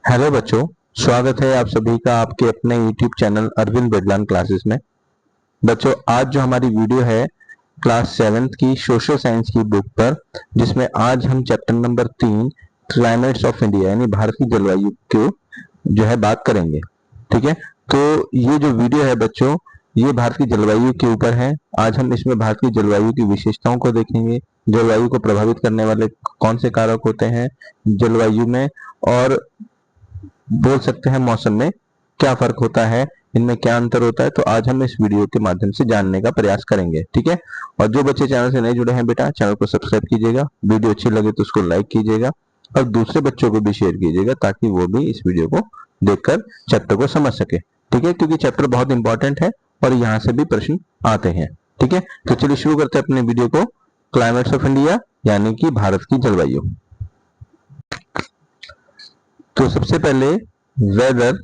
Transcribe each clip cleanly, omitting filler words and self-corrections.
Hello बच्चों, स्वागत है आप सभी का आपके अपने YouTube channel Arvind Bidlan classes में। बच्चों, आज जो हमारी वीडियो है क्लास 7th की सोशल साइंस की बुक पर, जिसमें आज हम chapter number 3 climates of India यानी भारत की जलवायु को जो है बात करेंगे। ठीक है, तो ये जो वीडियो है बच्चों, ये भारत की जलवायु के ऊपर है। आज हम इसमें भारत की जलवायु की विशेषताओं को देखेंगे, जलवायु को प्रभावित करने वाले कौन से कारक होते हैं जलवायु में, और बोल सकते हैं मौसम में क्या फर्क होता है, इनमें क्या अंतर होता है। तो आज हम इस वीडियो के माध्यम से जानने का प्रयास करेंगे। ठीक है, और जो बच्चे चैनल से नहीं जुड़े हैं बेटा, चैनल को सब्सक्राइब कीजिएगा, वीडियो अच्छी लगे तो उसको लाइक कीजिएगा और दूसरे बच्चों को भी शेयर कीजिएगा ताकि वो भी इस वीडियो को देखकर चैप्टर को समझ सके। ठीक है, क्योंकि चैप्टर बहुत इंपॉर्टेंट है और यहाँ से भी प्रश्न आते हैं। ठीक है, तो चलिए शुरू करते हैं अपने वीडियो को। क्लाइमेट्स ऑफ इंडिया यानी कि भारत की जलवायु। तो सबसे पहले वेदर,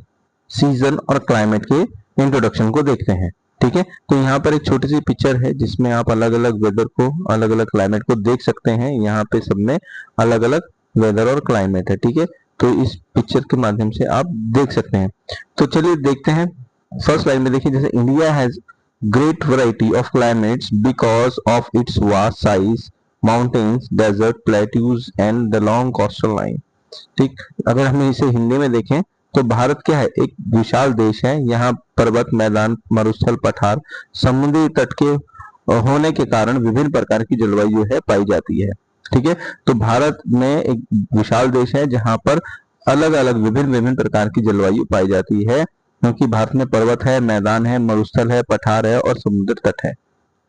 सीजन और क्लाइमेट के इंट्रोडक्शन को देखते हैं। ठीक है, तो यहाँ पर एक छोटी सी पिक्चर है जिसमें आप अलग अलग वेदर को, अलग अलग क्लाइमेट को देख सकते हैं। यहाँ पे सब में अलग अलग वेदर और क्लाइमेट है। ठीक है, तो इस पिक्चर के माध्यम से आप देख सकते हैं। तो चलिए देखते हैं। फर्स्ट लाइन में देखिए, जैसे India has great variety of climates because of its vast size, mountains, deserts, plateaus and the long coastal line. ठीक, अगर हम इसे हिंदी में देखें तो भारत क्या है, एक विशाल देश है। यहाँ पर्वत, मैदान, मरुस्थल, पठार, समुद्री तट के होने के कारण विभिन्न प्रकार की जलवायु है पाई जाती है। ठीक है, तो भारत में एक विशाल देश है जहाँ पर अलग अलग विभिन्न विभिन्न प्रकार की जलवायु पाई जाती है, क्योंकि भारत में पर्वत है, मैदान है, मरुस्थल है, पठार है और समुद्र तट है।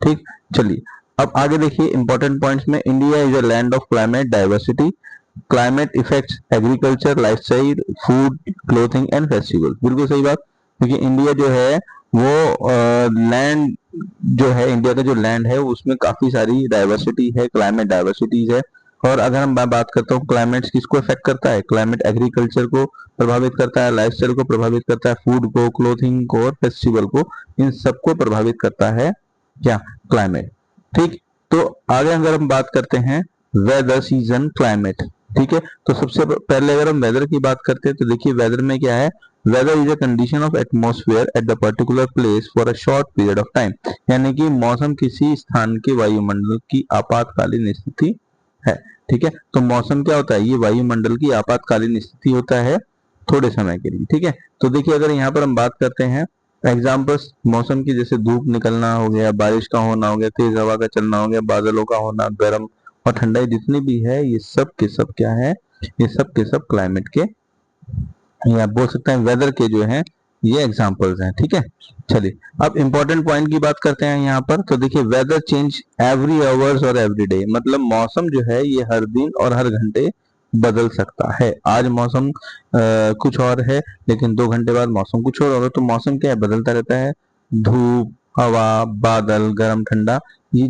ठीक, चलिए अब आगे देखिए इंपॉर्टेंट पॉइंट्स में। India is a land of climate diversity, climate effects agriculture, lifestyle, food, clothing and festival. बिल्कुल सही बात, क्योंकि इंडिया जो है वो लैंड जो है, इंडिया का जो लैंड है उसमें काफी सारी डाइवर्सिटी है, क्लाइमेट डाइवर्सिटीज है। और अगर हम बात करता हूँ क्लाइमेट किसको इफेक्ट करता है, क्लाइमेट एग्रीकल्चर को प्रभावित करता है, लाइफस्टाइल को प्रभावित करता है, फूड को, क्लोथिंग को और फेस्टिवल को, इन सबको प्रभावित करता है क्या, क्लाइमेट। ठीक, तो आगे अगर हम बात करते हैं वेदर, सीजन, क्लाइमेट। ठीक है, तो सबसे पहले अगर हम वेदर की बात करते हैं तो देखिए वेदर में क्या है, weather is a condition of atmosphere at the particular place for a short period of time. यानी कि मौसम किसी स्थान के वायुमंडल की आपातकालीन स्थिति है। ठीक है, तो मौसम क्या होता है, ये वायुमंडल की आपातकालीन स्थिति होता है थोड़े समय के लिए। ठीक है, तो देखिए अगर यहाँ पर हम बात करते हैं एग्जाम्पल्स मौसम की, जैसे धूप निकलना हो गया, बारिश का होना हो गया, तेज हवा का चलना हो गया, बादलों का होना, गर्म और ठंडाई जितनी भी है, ये सब के सब क्या है, ये सब के सब क्लाइमेट के, या बोल सकते हैं वेदर के जो है ये एग्जांपल्स हैं। ठीक है, चलिए अब इंपॉर्टेंट पॉइंट की बात करते हैं यहाँ पर। तो देखिए वेदर चेंज एवरी आवर्स और एवरी डे, मतलब मौसम जो है ये हर दिन और हर घंटे बदल सकता है। आज मौसम कुछ और है, लेकिन 2 घंटे बाद मौसम कुछ और होगा। तो मौसम क्या है, बदलता रहता है। धूप, हवा, बादल, गर्म, ठंडा, ये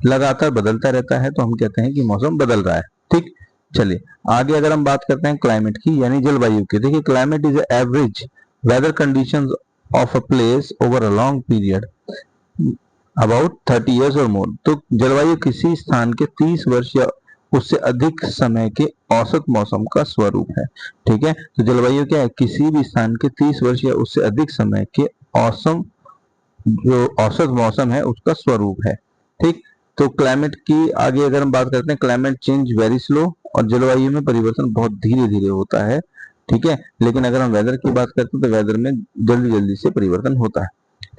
लगातार बदलता रहता है, तो हम कहते हैं कि मौसम बदल रहा है। ठीक, चलिए आगे अगर हम बात करते हैं क्लाइमेट की यानी जलवायु की। देखिए climate is average weather conditions of a place over a long period about 30 years और मोर। तो जलवायु किसी स्थान के 30 वर्ष या उससे अधिक समय के औसत मौसम का स्वरूप है। ठीक है, तो जलवायु क्या है, किसी भी स्थान के 30 वर्ष या उससे अधिक समय के औसम जो औसत मौसम है उसका स्वरूप है। ठीक, तो क्लाइमेट की आगे अगर हम बात करते हैं, क्लाइमेट चेंज वेरी स्लो, और जलवायु में परिवर्तन बहुत धीरे धीरे होता है। ठीक है, लेकिन अगर हम वेदर की बात करते हैं तो वेदर में जल्दी जल्दी से परिवर्तन होता है।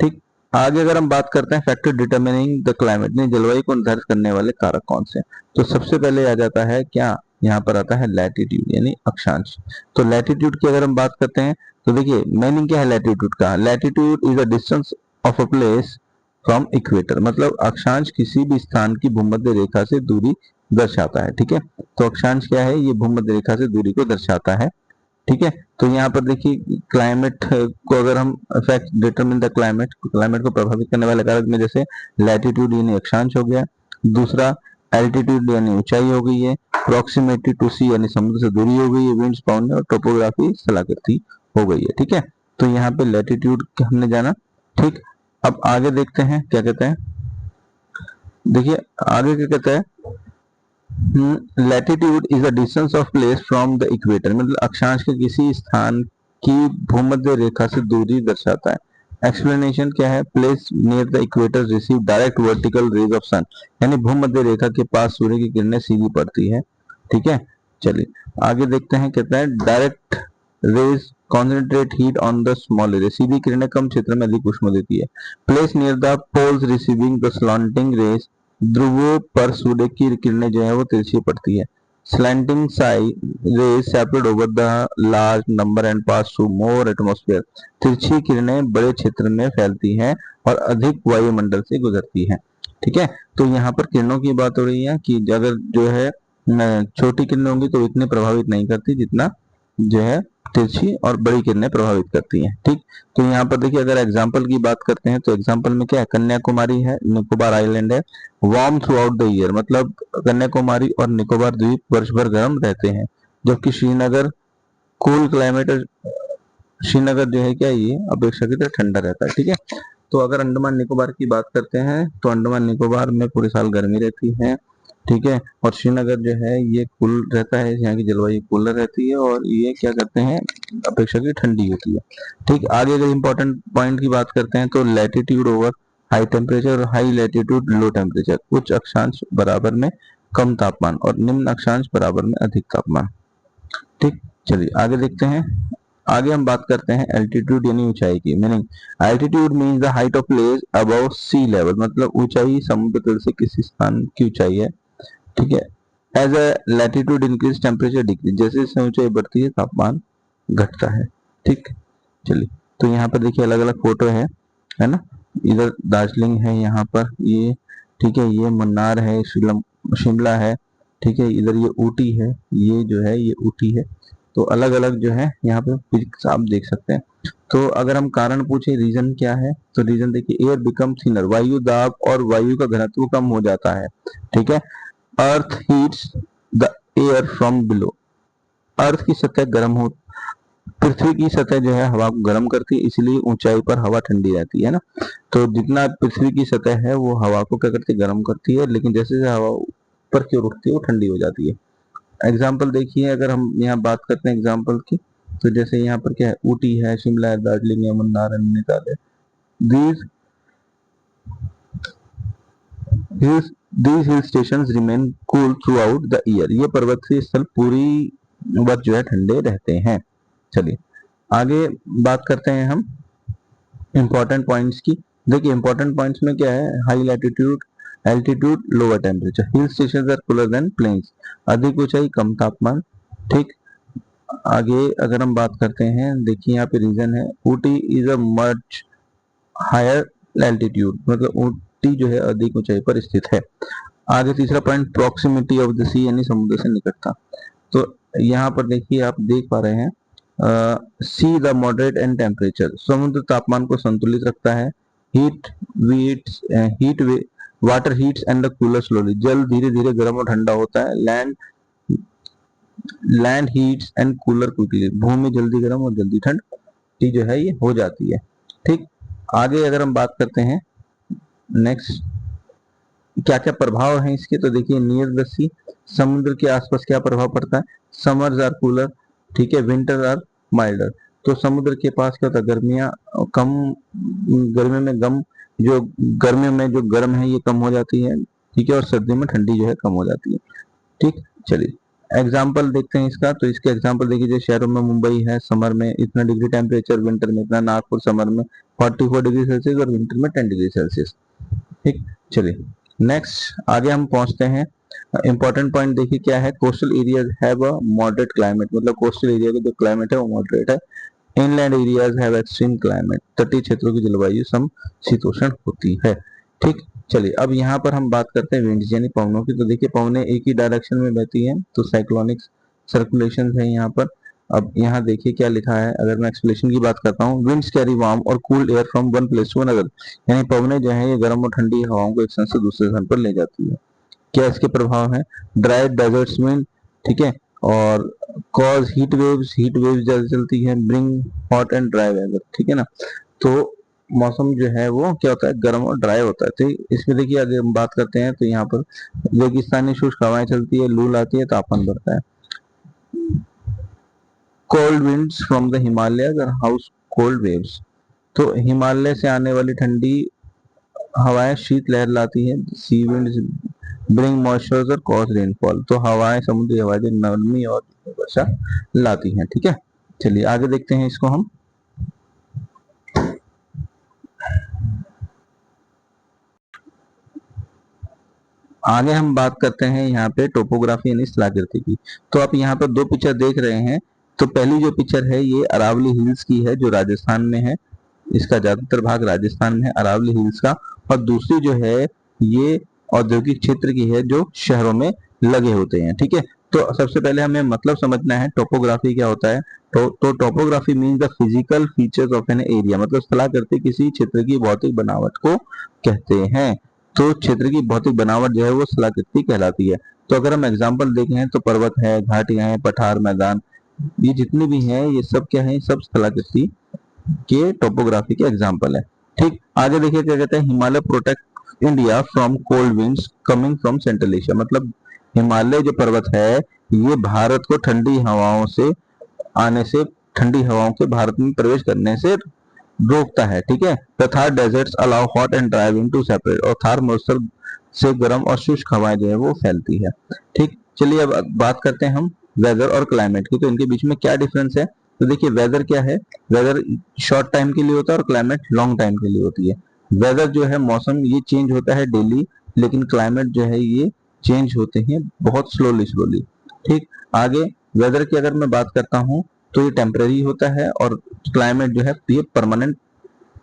ठीक, आगे अगर हम बात करते हैं फैक्टर डिटरमिनिंग द क्लाइमेट, ने जलवायु को निर्धारित करने वाले कारक कौन से हैं, तो सबसे पहले आ जाता है क्या, यहाँ पर आता है लैटिट्यूड यानी अक्षांश। तो लैटिट्यूड की अगर हम बात करते हैं तो देखिए मीनिंग क्या है लैटिट्यूड का, latitude is a distance of a place from equator, मतलब अक्षांश किसी भी स्थान की भूमध्य रेखा से दूरी दर्शाता है। ठीक है, तो अक्षांश क्या है, ये भूमध्य रेखा से दूरी को दर्शाता है। ठीक है, तो यहाँ पर देखिए क्लाइमेट को अगर हम effect determine the climate, climate को प्रभावित करने वाले कारक में जैसे लैटिट्यूड यानी अक्षांश हो गया, दूसरा एल्टीट्यूड यानी ऊंचाई हो गई है, प्रॉक्सिमिटी टू सी यानी समुद्र से दूरी हो गई है, विंड्स पाउंड और टोपोग्राफी स्थलाकृति हो गई है। ठीक है, तो यहाँ पे लैटिट्यूड हमने जाना। ठीक, अब आगे देखते हैं क्या कहते हैं। देखिए आगे क्या कहते हैं, latitude is the distance of place from the equator, मतलब अक्षांश के किसी स्थान की भूमध्य रेखा से दूरी दर्शाता है। एक्सप्लेनेशन क्या है, place near the equator receive direct vertical rays of sun, यानी भूमध्य रेखा के पास सूर्य की किरणें सीधी पड़ती है। ठीक है, चलिए आगे देखते हैं, कहता है direct rays concentrate heat on the small area, सीधी किरणें कम क्षेत्र में अधिक ऊष्मा देती है। Place near the poles receiving the slanting rays, ध्रुवों पर सूर्य की किरणें जो है वो तिरछी पड़ती है। Slanting rays separate over the large number and pass through more atmosphere, तिरछी किरणें बड़े क्षेत्र में फैलती हैं और अधिक वायुमंडल से गुजरती हैं। ठीक है, तो यहाँ पर किरणों की बात हो रही है कि अगर जो है छोटी किरणें होंगी तो इतने प्रभावित नहीं करती जितना जो है तिरछी और बड़ी किरणें प्रभावित करती हैं। ठीक, तो यहाँ पर देखिए अगर एग्जाम्पल की बात करते हैं तो एग्जाम्पल में क्या है, कन्याकुमारी है, निकोबार आइलैंड है, warm through out the year, मतलब कन्याकुमारी और निकोबार द्वीप वर्ष भर गर्म रहते हैं, जबकि श्रीनगर कूल क्लाइमेट, श्रीनगर जो है क्या ये अपेक्षाकृत ठंडा रहता है। ठीक है, तो अगर अंडमान निकोबार की बात करते हैं तो अंडमान निकोबार में पूरे साल गर्मी रहती है। ठीक है, और श्रीनगर जो है ये कूल रहता है, यहाँ की जलवायु कूलर रहती है और ये क्या करते हैं अपेक्षाकृत ठंडी होती है। ठीक, आगे अगर इंपॉर्टेंट पॉइंट की बात करते हैं तो लैटिट्यूड ओवर हाई टेम्परेचर और हाई लैटिट्यूड लो टेम्परेचर, उच्च अक्षांश बराबर में कम तापमान और निम्न अक्षांश बराबर में अधिक तापमान। ठीक, चलिए आगे देखते हैं, आगे हम बात करते हैं एल्टीट्यूड यानी ऊंचाई की meaning. Altitude means the height of place above sea level, मतलब ऊंचाई समुद्र तल से किसी स्थान की ऊंचाई है। ठीक है, as a latitude increase temperature decrease, जैसे जैसे ऊंचाई बढ़ती है तापमान घटता है। ठीक, चलिए तो यहाँ पर देखिए अलग अलग फोटो है ना, इधर दार्जिलिंग है यहाँ पर ये, ठीक है, ये मन्नार है, शिमला है, ठीक है, इधर ये ऊटी है, ये जो है ये ऊटी है। तो अलग अलग जो है यहाँ पे पिक्स आप देख सकते हैं। तो अगर हम कारण पूछे रीजन क्या है, तो रीजन देखिए एयर बिकम थिनर, वायु दाब और वायु का घनत्व कम हो जाता है। ठीक है, earth heats the air from below, earth की सतह गर्म हो, पृथ्वी की सतह जो है हवा को गर्म करती है, इसलिए ऊंचाई पर हवा ठंडी रहती है ना। तो जितना पृथ्वी की सतह है वो हवा को क्या करती है गर्म करती है, लेकिन जैसे जैसे हवा ऊपर की ओर उठती है वो ठंडी हो जाती है। एग्जाम्पल देखिए अगर हम यहाँ बात करते हैं एग्जाम्पल की, तो जैसे यहाँ पर क्या है, ऊटी है, शिमला है, दार्जिलिंग है, मन्नार है, नैनीताल है, these these hill stations remain cool throughout the year, ये पर्वतीय स्थल पूरी वक्त जो है ठंडे रहते हैं। चलिए आगे बात करते हैं हम इंपॉर्टेंट पॉइंट्स की। देखिए इंपॉर्टेंट पॉइंट्स में क्या है, high latitude, altitude, lower temperature, hill station are cooler than plains, अधिक ऊंचाई कम तापमान। ठीक, आगे अगर हम बात करते हैं, देखिए यहाँ पे रीजन है, Ooty is a much higher altitude, मतलब ऊटी जो है अधिक ऊंचाई पर स्थित है। आगे तीसरा पॉइंट प्रॉक्सिमिटी ऑफ द सी, यानी समुद्र से निकटता। तो यहाँ पर देखिए आप देख पा रहे हैं sea the moderate and temperature, समुद्र तापमान को संतुलित रखता है। Heat wheats heat water heats and the cooler slowly, जल धीरे धीरे गर्म और ठंडा होता है। Land heats and cooler quickly, भूमि जल्दी गर्म और जल्दी ठंड की जो है ये हो जाती है। ठीक, आगे अगर हम बात करते हैं नेक्स्ट क्या क्या प्रभाव है इसके, तो देखिए नियर द सी, समुद्र के आसपास क्या प्रभाव पड़ता है, समर्स आर कूलर, ठीक है, विंटर आर माइल्डर। तो समुद्र के पास क्या होता है, गर्मियां कम, गर्मी में गम जो गर्मियों में जो गर्म है ये कम हो जाती है। ठीक है, और सर्दियों में ठंडी जो है कम हो जाती है। ठीक, चलिए एग्जाम्पल देखते हैं इसका, तो इसके एग्जाम्पल देखिए जैसे शहरों में मुंबई है, समर में इतना डिग्री टेम्परेचर, विंटर में इतना, नागपुर समर में 44 डिग्री सेल्सियस और विंटर में 10 डिग्री सेल्सियस। ठीक, चलिए नेक्स्ट आगे हम पहुंचते हैं। इंपॉर्टेंट पॉइंट देखिए क्या है, coastal areas have a moderate climate, मतलब कोस्टल एरिया का जो क्लाइमेट है वो मॉडरेट है। Inland areas have extreme climate, तटीय क्षेत्रों की जलवायु समशीतोष्ण होती है। ठीक, चलिए अब यहाँ पर हम बात करते हैं विंड्स यानी पवनों की। तो देखिए पवनें एक ही डायरेक्शन में बहती हैं, तो साइक्लोनिक सर्कुलेशन है यहाँ पर। अब यहाँ देखिए क्या लिखा है, अगर मैं एक्सप्लेनेशन की बात करता हूँ, विंड्स कैरी वार्म और cool air from one place to another, यानी पवनें जो है ये गर्म और ठंडी हवाओं को एक स्थान से दूसरे स्थान पर ले जाती है। क्या इसके प्रभाव है, ड्राई डेजर्ट्स में, ठीक है, और कॉज हीट वेव्स ज्यादा चलती है, bring hot and dry weather, ठीक है ना। तो मौसम जो है वो क्या होता है, गर्म और ड्राई होता है। तो इसमें देखिए अगर हम बात करते हैं तो यहाँ पर रेगिस्तानी शुष्क हवाएं चलती है, लू आती है, तापमान बढ़ता है। Cold winds from the Himalaya और हाउस कोल्ड वेव्स, तो हिमालय से आने वाली ठंडी हवाएं शीत लहर लाती है। सी विंड्स ब्रिंग मॉइस्चर और कॉज रेनफॉल, तो हवाएं, समुद्री हवाएं जो नरमी और वर्षा लाती हैं। ठीक है, चलिए आगे देखते हैं इसको हम। आगे हम बात करते हैं यहाँ पे टोपोग्राफी यानी स्थलाकृति की। तो आप यहाँ पर दो पिक्चर देख रहे हैं। तो पहली जो पिक्चर है ये अरावली हिल्स की है जो राजस्थान में है, इसका ज्यादातर भाग राजस्थान में है अरावली हिल्स का। और दूसरी जो है ये औद्योगिक क्षेत्र की है जो शहरों में लगे होते हैं। ठीक है, तो सबसे पहले हमें मतलब समझना है टोपोग्राफी क्या होता है। तो topography means the physical features of an area, मतलब स्थलाकृति किसी क्षेत्र की भौतिक बनावट को कहते हैं। तो क्षेत्र की भौतिक बनावट जो है वो स्थलाकृति कहलाती है। तो अगर हम एग्जाम्पल देखें तो पर्वत है, घाटियां हैं, पठार, मैदान, ये जितने भी हैं ये सब क्या है, सब स्थलाकृति के टोपोग्राफी के एग्जाम्पल है। ठीक, आगे देखिए क्या कहते हैं, Himalaya protect India from cold winds coming from central Asia, मतलब हिमालय जो पर्वत है ये भारत को ठंडी हवाओं से आने से, ठंडी हवाओं के भारत में प्रवेश करने से रोकता है। ठीक है, the Thar deserts allow hot and dry wind to separate, और थार मरुस्थल से गर्म और शुष्क हवाएं जो है वो फैलती है। ठीक, चलिए अब बात करते हैं हम वेदर और क्लाइमेट की। तो इनके बीच में क्या डिफरेंस है। तो देखिए वेदर क्या है, वेदर शॉर्ट टाइम के लिए होता है और क्लाइमेट लॉन्ग टाइम के लिए होती है। वेदर जो है मौसम ये चेंज होता है डेली, लेकिन क्लाइमेट जो है ये चेंज होते हैं बहुत स्लोली स्लोली। ठीक, आगे वेदर की अगर मैं बात करता हूँ तो ये टेम्पररी होता है, और क्लाइमेट जो है ये परमानेंट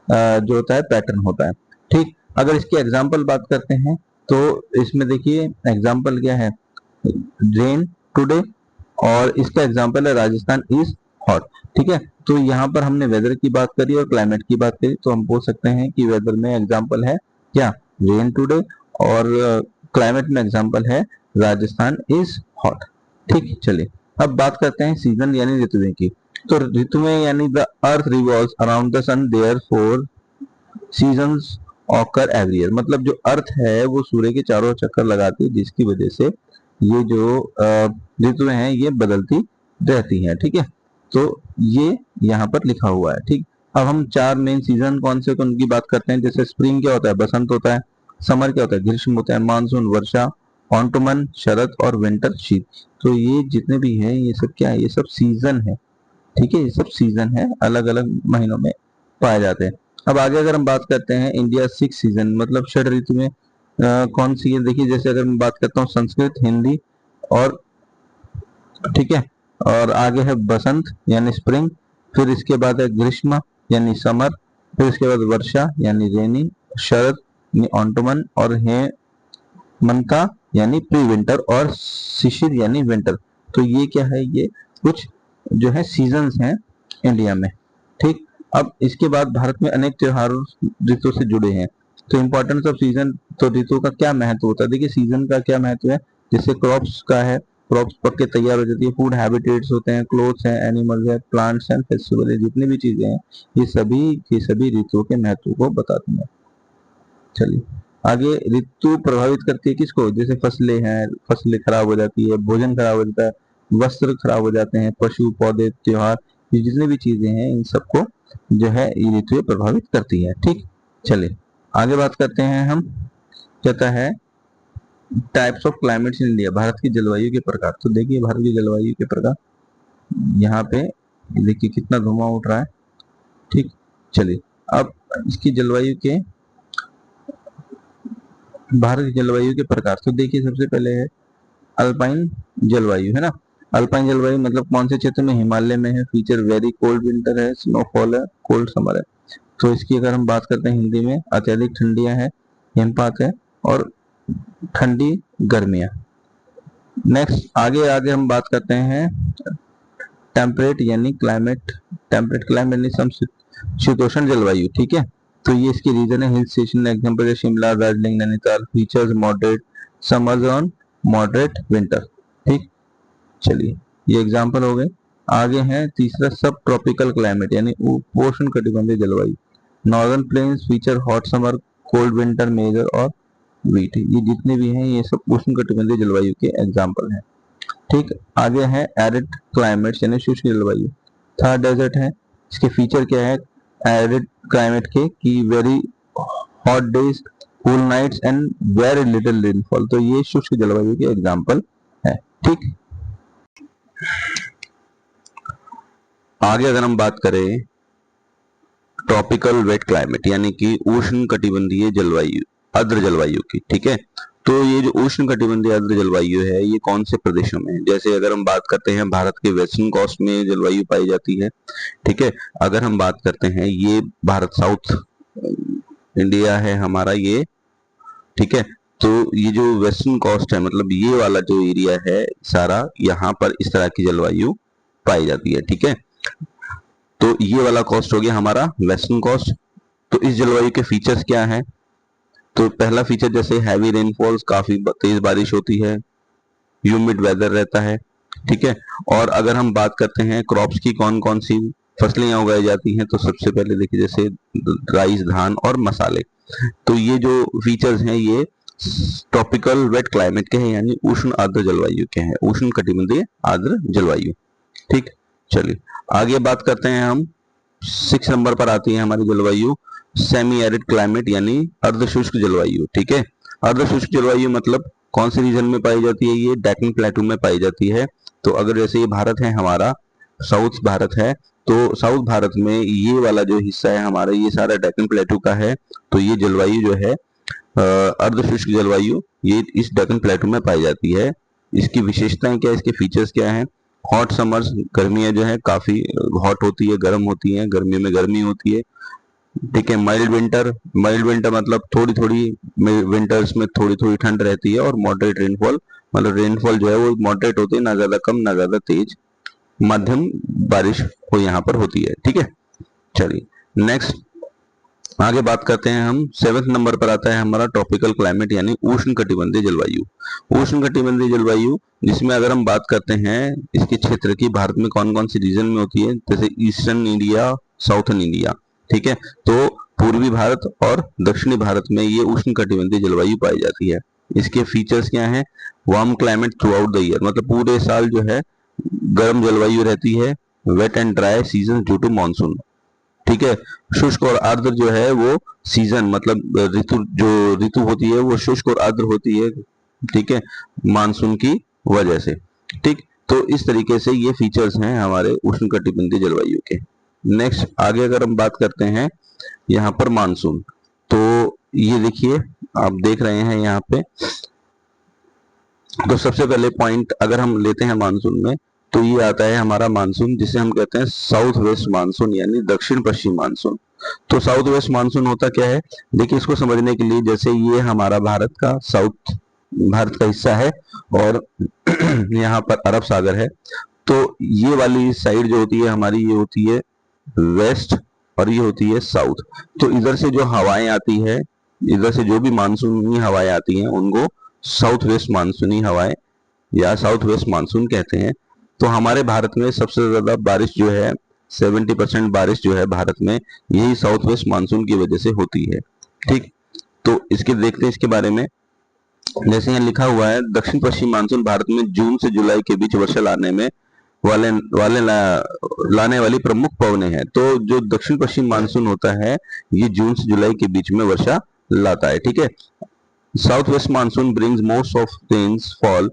जो होता है पैटर्न होता है। ठीक, अगर इसकी एग्जाम्पल बात करते हैं तो इसमें देखिए एग्जाम्पल क्या है, रेन टुडे, और इसका एग्जाम्पल है राजस्थान इज हॉट। ठीक है, तो यहाँ पर हमने वेदर की बात करी और क्लाइमेट की बात करी, तो हम बोल सकते हैं कि वेदर में एग्जाम्पल है क्या, रेन टुडे, और क्लाइमेट में एग्जाम्पल है राजस्थान इज हॉट। ठीक, चलिए अब बात करते हैं सीजन यानी ऋतुएं की। तो ऋतुएं यानी the earth revolves around the sun, therefore seasons occur every year, मतलब जो अर्थ है वो सूर्य के चारों चक्कर लगाती है, जिसकी वजह से ये जो ऋतुएं हैं ये बदलती रहती हैं। ठीक है, तो ये यहाँ पर लिखा हुआ है। ठीक, अब हम चार मेन सीजन कौन से तो उनकी बात करते हैं। जैसे स्प्रिंग क्या होता है, बसंत होता है। समर क्या होता है, ग्रीष्म होता है। मानसून वर्षा, ऑटमन शरद, और विंटर शीत। तो ये जितने भी हैं ये सब क्या है, ये सब सीजन है। ठीक है, ये सब सीजन है, अलग अलग महीनों में पाए जाते हैं। अब आगे अगर हम बात करते हैं इंडिया सिक्स सीजन, मतलब षड ऋतु में कौन सी है। देखिए जैसे अगर मैं बात करता हूँ संस्कृत, हिंदी और, ठीक है, और आगे है बसंत यानी स्प्रिंग, फिर इसके बाद है ग्रीष्म यानी समर, फिर इसके बाद वर्षा यानी रेनी, शरद यानी ऑटमन, और हेमंता यानी प्री विंटर, और शिशिर यानी विंटर। तो ये क्या है, ये कुछ जो है सीजन्स हैं इंडिया में। ठीक, अब इसके बाद भारत में अनेक त्योहार ऋतु से जुड़े हैं। तो इम्पोर्टेंस ऑफ सीजन, तो ऋतु का क्या महत्व होता है। देखिए सीजन का क्या महत्व है, जैसे क्रॉप्स का है, क्रॉप्स पक के तैयार हो जाती है, फूड हैबिटेट्स होते हैं, क्लोथ्स हैं, एनिमल्स हैं, प्लांट्स हैं, फेस्टिवल है, जितनी भी चीजें हैं ये सभी की सभी ऋतुओं के महत्व को बताती हैं। चलिए आगे, ऋतु प्रभावित करती है किसको, जैसे फसलें हैं, फसलें खराब हो जाती है, भोजन खराब हो जाता है, वस्त्र खराब हो जाते हैं, पशु, पौधे, त्योहार, ये जितने भी चीजें हैं इन सबको जो है ये ऋतुएं प्रभावित करती है। ठीक, चलिए आगे बात करते हैं हम, कहता है types of climates in India, Bharat की जलवायु के प्रकार। तो देखिए भारत की जलवायु के प्रकार, यहाँ पे देखिए कितना धुआं उठ रहा है। ठीक, चलिए अब इसकी जलवायु के, भारत की जलवायु के प्रकार। तो देखिए सबसे पहले है अल्पाइन जलवायु, है ना। अल्पाइन जलवायु मतलब कौन से क्षेत्र में, हिमालय में है। फीचर वेरी कोल्ड विंटर है, स्नोफॉल है, कोल्ड समर है। तो इसकी अगर हम बात करते हैं हिंदी में, अत्यधिक ठंडियां हैं, हिमपात है, और ठंडी गर्मियां। नेक्स्ट आगे आगे हम बात करते हैं टेम्परेट यानी क्लाइमेट, टेम्परेट क्लाइमेट यानी समशीतोष्ण जलवायु। ठीक है, तो ये इसकी रीजन है, हिल स्टेशन एग्जांपल है Shimla, Darjeeling, Nainital. Features moderate summers on moderate winter. ठीक, चलिए ये एग्जांपल हो गए। आगे है तीसरा सब ट्रॉपिकल क्लाइमेट यानी उपोष्ण कटिबंधीय जलवायु। Northern plains feature hot summer, cold winter, major और वीट। ये जितने भी हैं ये सब उष्णकटिबंधीय जलवायु के एग्जाम्पल हैं। ठीक, आगे है एरिड क्लाइमेट यानी शुष्क जलवायु। थार डेजर्ट है, इसके फीचर क्या है एरिड क्लाइमेट के कि very hot days, cool nights and very little rainfall. तो ये शुष्क जलवायु के एग्जाम्पल है। ठीक, आगे अगर हम बात करें ट्रॉपिकल वेट क्लाइमेट यानी कि उष्ण कटिबंधीय जलवायु, आर्द्र जलवायु की। ठीक है, तो ये जो उष्ण कटिबंधीय आर्द्र जलवायु है ये कौन से प्रदेशों में है? जैसे अगर हम बात करते हैं भारत के वेस्टर्न कोस्ट में जलवायु पाई जाती है। ठीक है, अगर हम बात करते हैं ये भारत साउथ इंडिया है हमारा ये। ठीक है, तो ये जो वेस्टर्न कोस्ट है मतलब ये वाला जो एरिया है सारा, यहाँ पर इस तरह की जलवायु पाई जाती है। ठीक है, तो ये वाला कोस्ट हो गया हमारा वेस्टर्न कोस्ट। तो इस जलवायु के फीचर्स क्या है? तो पहला फीचर जैसे हैवी रेनफॉल्स, काफी तेज बारिश होती है, ह्यूमिड वेदर रहता है। ठीक है, और अगर हम बात करते हैं क्रॉप्स की कौन कौन सी फसलें यहाँ उगाई जाती हैं, तो सबसे पहले देखिए जैसे राइस, धान और मसाले। तो ये जो फीचर्स हैं ये ट्रॉपिकल वेट क्लाइमेट के हैं यानी उष्ण आर्द्र जलवायु के हैं, उष्ण कटिबंधीय आर्द्र जलवायु। ठीक, चलिए आगे बात करते हैं हम। 6 नंबर पर आती है हमारी जलवायु सेमी एरिड क्लाइमेट यानी अर्ध शुष्क जलवायु। ठीक है, अर्ध शुष्क जलवायु मतलब कौन से रीजन में पाई जाती है? ये डेक्कन प्लेटू में पाई जाती है। तो अगर जैसे ये भारत है हमारा, साउथ भारत है, तो साउथ भारत में ये वाला जो हिस्सा है हमारा ये सारा डेक्कन प्लेटू का है। तो ये जलवायु जो है अर्ध शुष्क जलवायु ये इस डेक्कन प्लेटू में पाई जाती है। इसकी विशेषताएं क्या है, इसके फीचर्स क्या है? हॉट समर्स, गर्मियां जो है काफी हॉट होती है, गर्म होती है, गर्मियों में गर्मी होती है। ठीक है, माइल्ड विंटर, माइल्ड विंटर मतलब थोड़ी थोड़ी विंटर्स में थोड़ी थोड़ी ठंड रहती है, और मॉडरेट रेनफॉल मतलब रेनफॉल जो है वो मॉडरेट होती है, ना ज्यादा कम ना ज्यादा तेज, मध्यम बारिश हो यहाँ पर होती है। ठीक है, चलिए नेक्स्ट आगे बात करते हैं हम। 7 नंबर पर आता है हमारा ट्रॉपिकल क्लाइमेट यानी उष्ण कटिबंधीय जलवायु। उष्ण कटिबंधीय जलवायु जिसमें अगर हम बात करते हैं इसके क्षेत्र की, भारत में कौन कौन सी रीजन में होती है, जैसे ईस्टर्न इंडिया, साउथर्न इंडिया। ठीक है, तो पूर्वी भारत और दक्षिणी भारत में ये उष्ण कटिबंधीय जलवायु पाई जाती है। इसके फीचर्स क्या हैं? Warm climate throughout the year मतलब पूरे साल जो है गर्म जलवायु रहती है। Wet and dry season due to monsoon. ठीक है, शुष्क और आर्द्र जो है वो सीजन मतलब ऋतु होती है वो शुष्क और आर्द्र होती है। ठीक है, मानसून की वजह से। ठीक, तो इस तरीके से ये फीचर्स हैं हमारे उष्णकटिबंधीय जलवायु के। नेक्स्ट आगे अगर हम बात करते हैं यहाँ पर मानसून, तो ये देखिए आप देख रहे हैं यहाँ पे। तो सबसे पहले पॉइंट अगर हम लेते हैं मानसून में, तो ये आता है हमारा मानसून जिसे हम कहते हैं साउथ वेस्ट मानसून यानी दक्षिण पश्चिम मानसून। तो साउथ वेस्ट मानसून होता क्या है, देखिए इसको समझने के लिए जैसे ये हमारा भारत का साउथ भारत का हिस्सा है और यहाँ पर अरब सागर है। तो ये वाली साइड जो होती है हमारी ये होती है वेस्ट और ये होती है साउथ। तो इधर से जो हवाएं आती है, इधर से जो भी मानसूनी हवाएं आती हैं उनको साउथ वेस्ट मानसूनी हवाएं या साउथ वेस्ट मानसून कहते हैं। तो हमारे भारत में सबसे ज्यादा बारिश जो है 70% बारिश जो है भारत में यही साउथ वेस्ट मानसून की वजह से होती है। ठीक, तो इसके देखते हैं इसके बारे में। जैसे यहाँ लिखा हुआ है दक्षिण पश्चिम मानसून भारत में जून से जुलाई के बीच वर्षा लाने में लाने वाली प्रमुख पवनें हैं। तो जो दक्षिण पश्चिम मानसून होता है ये जून से जुलाई के बीच में वर्षा लाता है। ठीक है, south west monsoon brings most of rains fall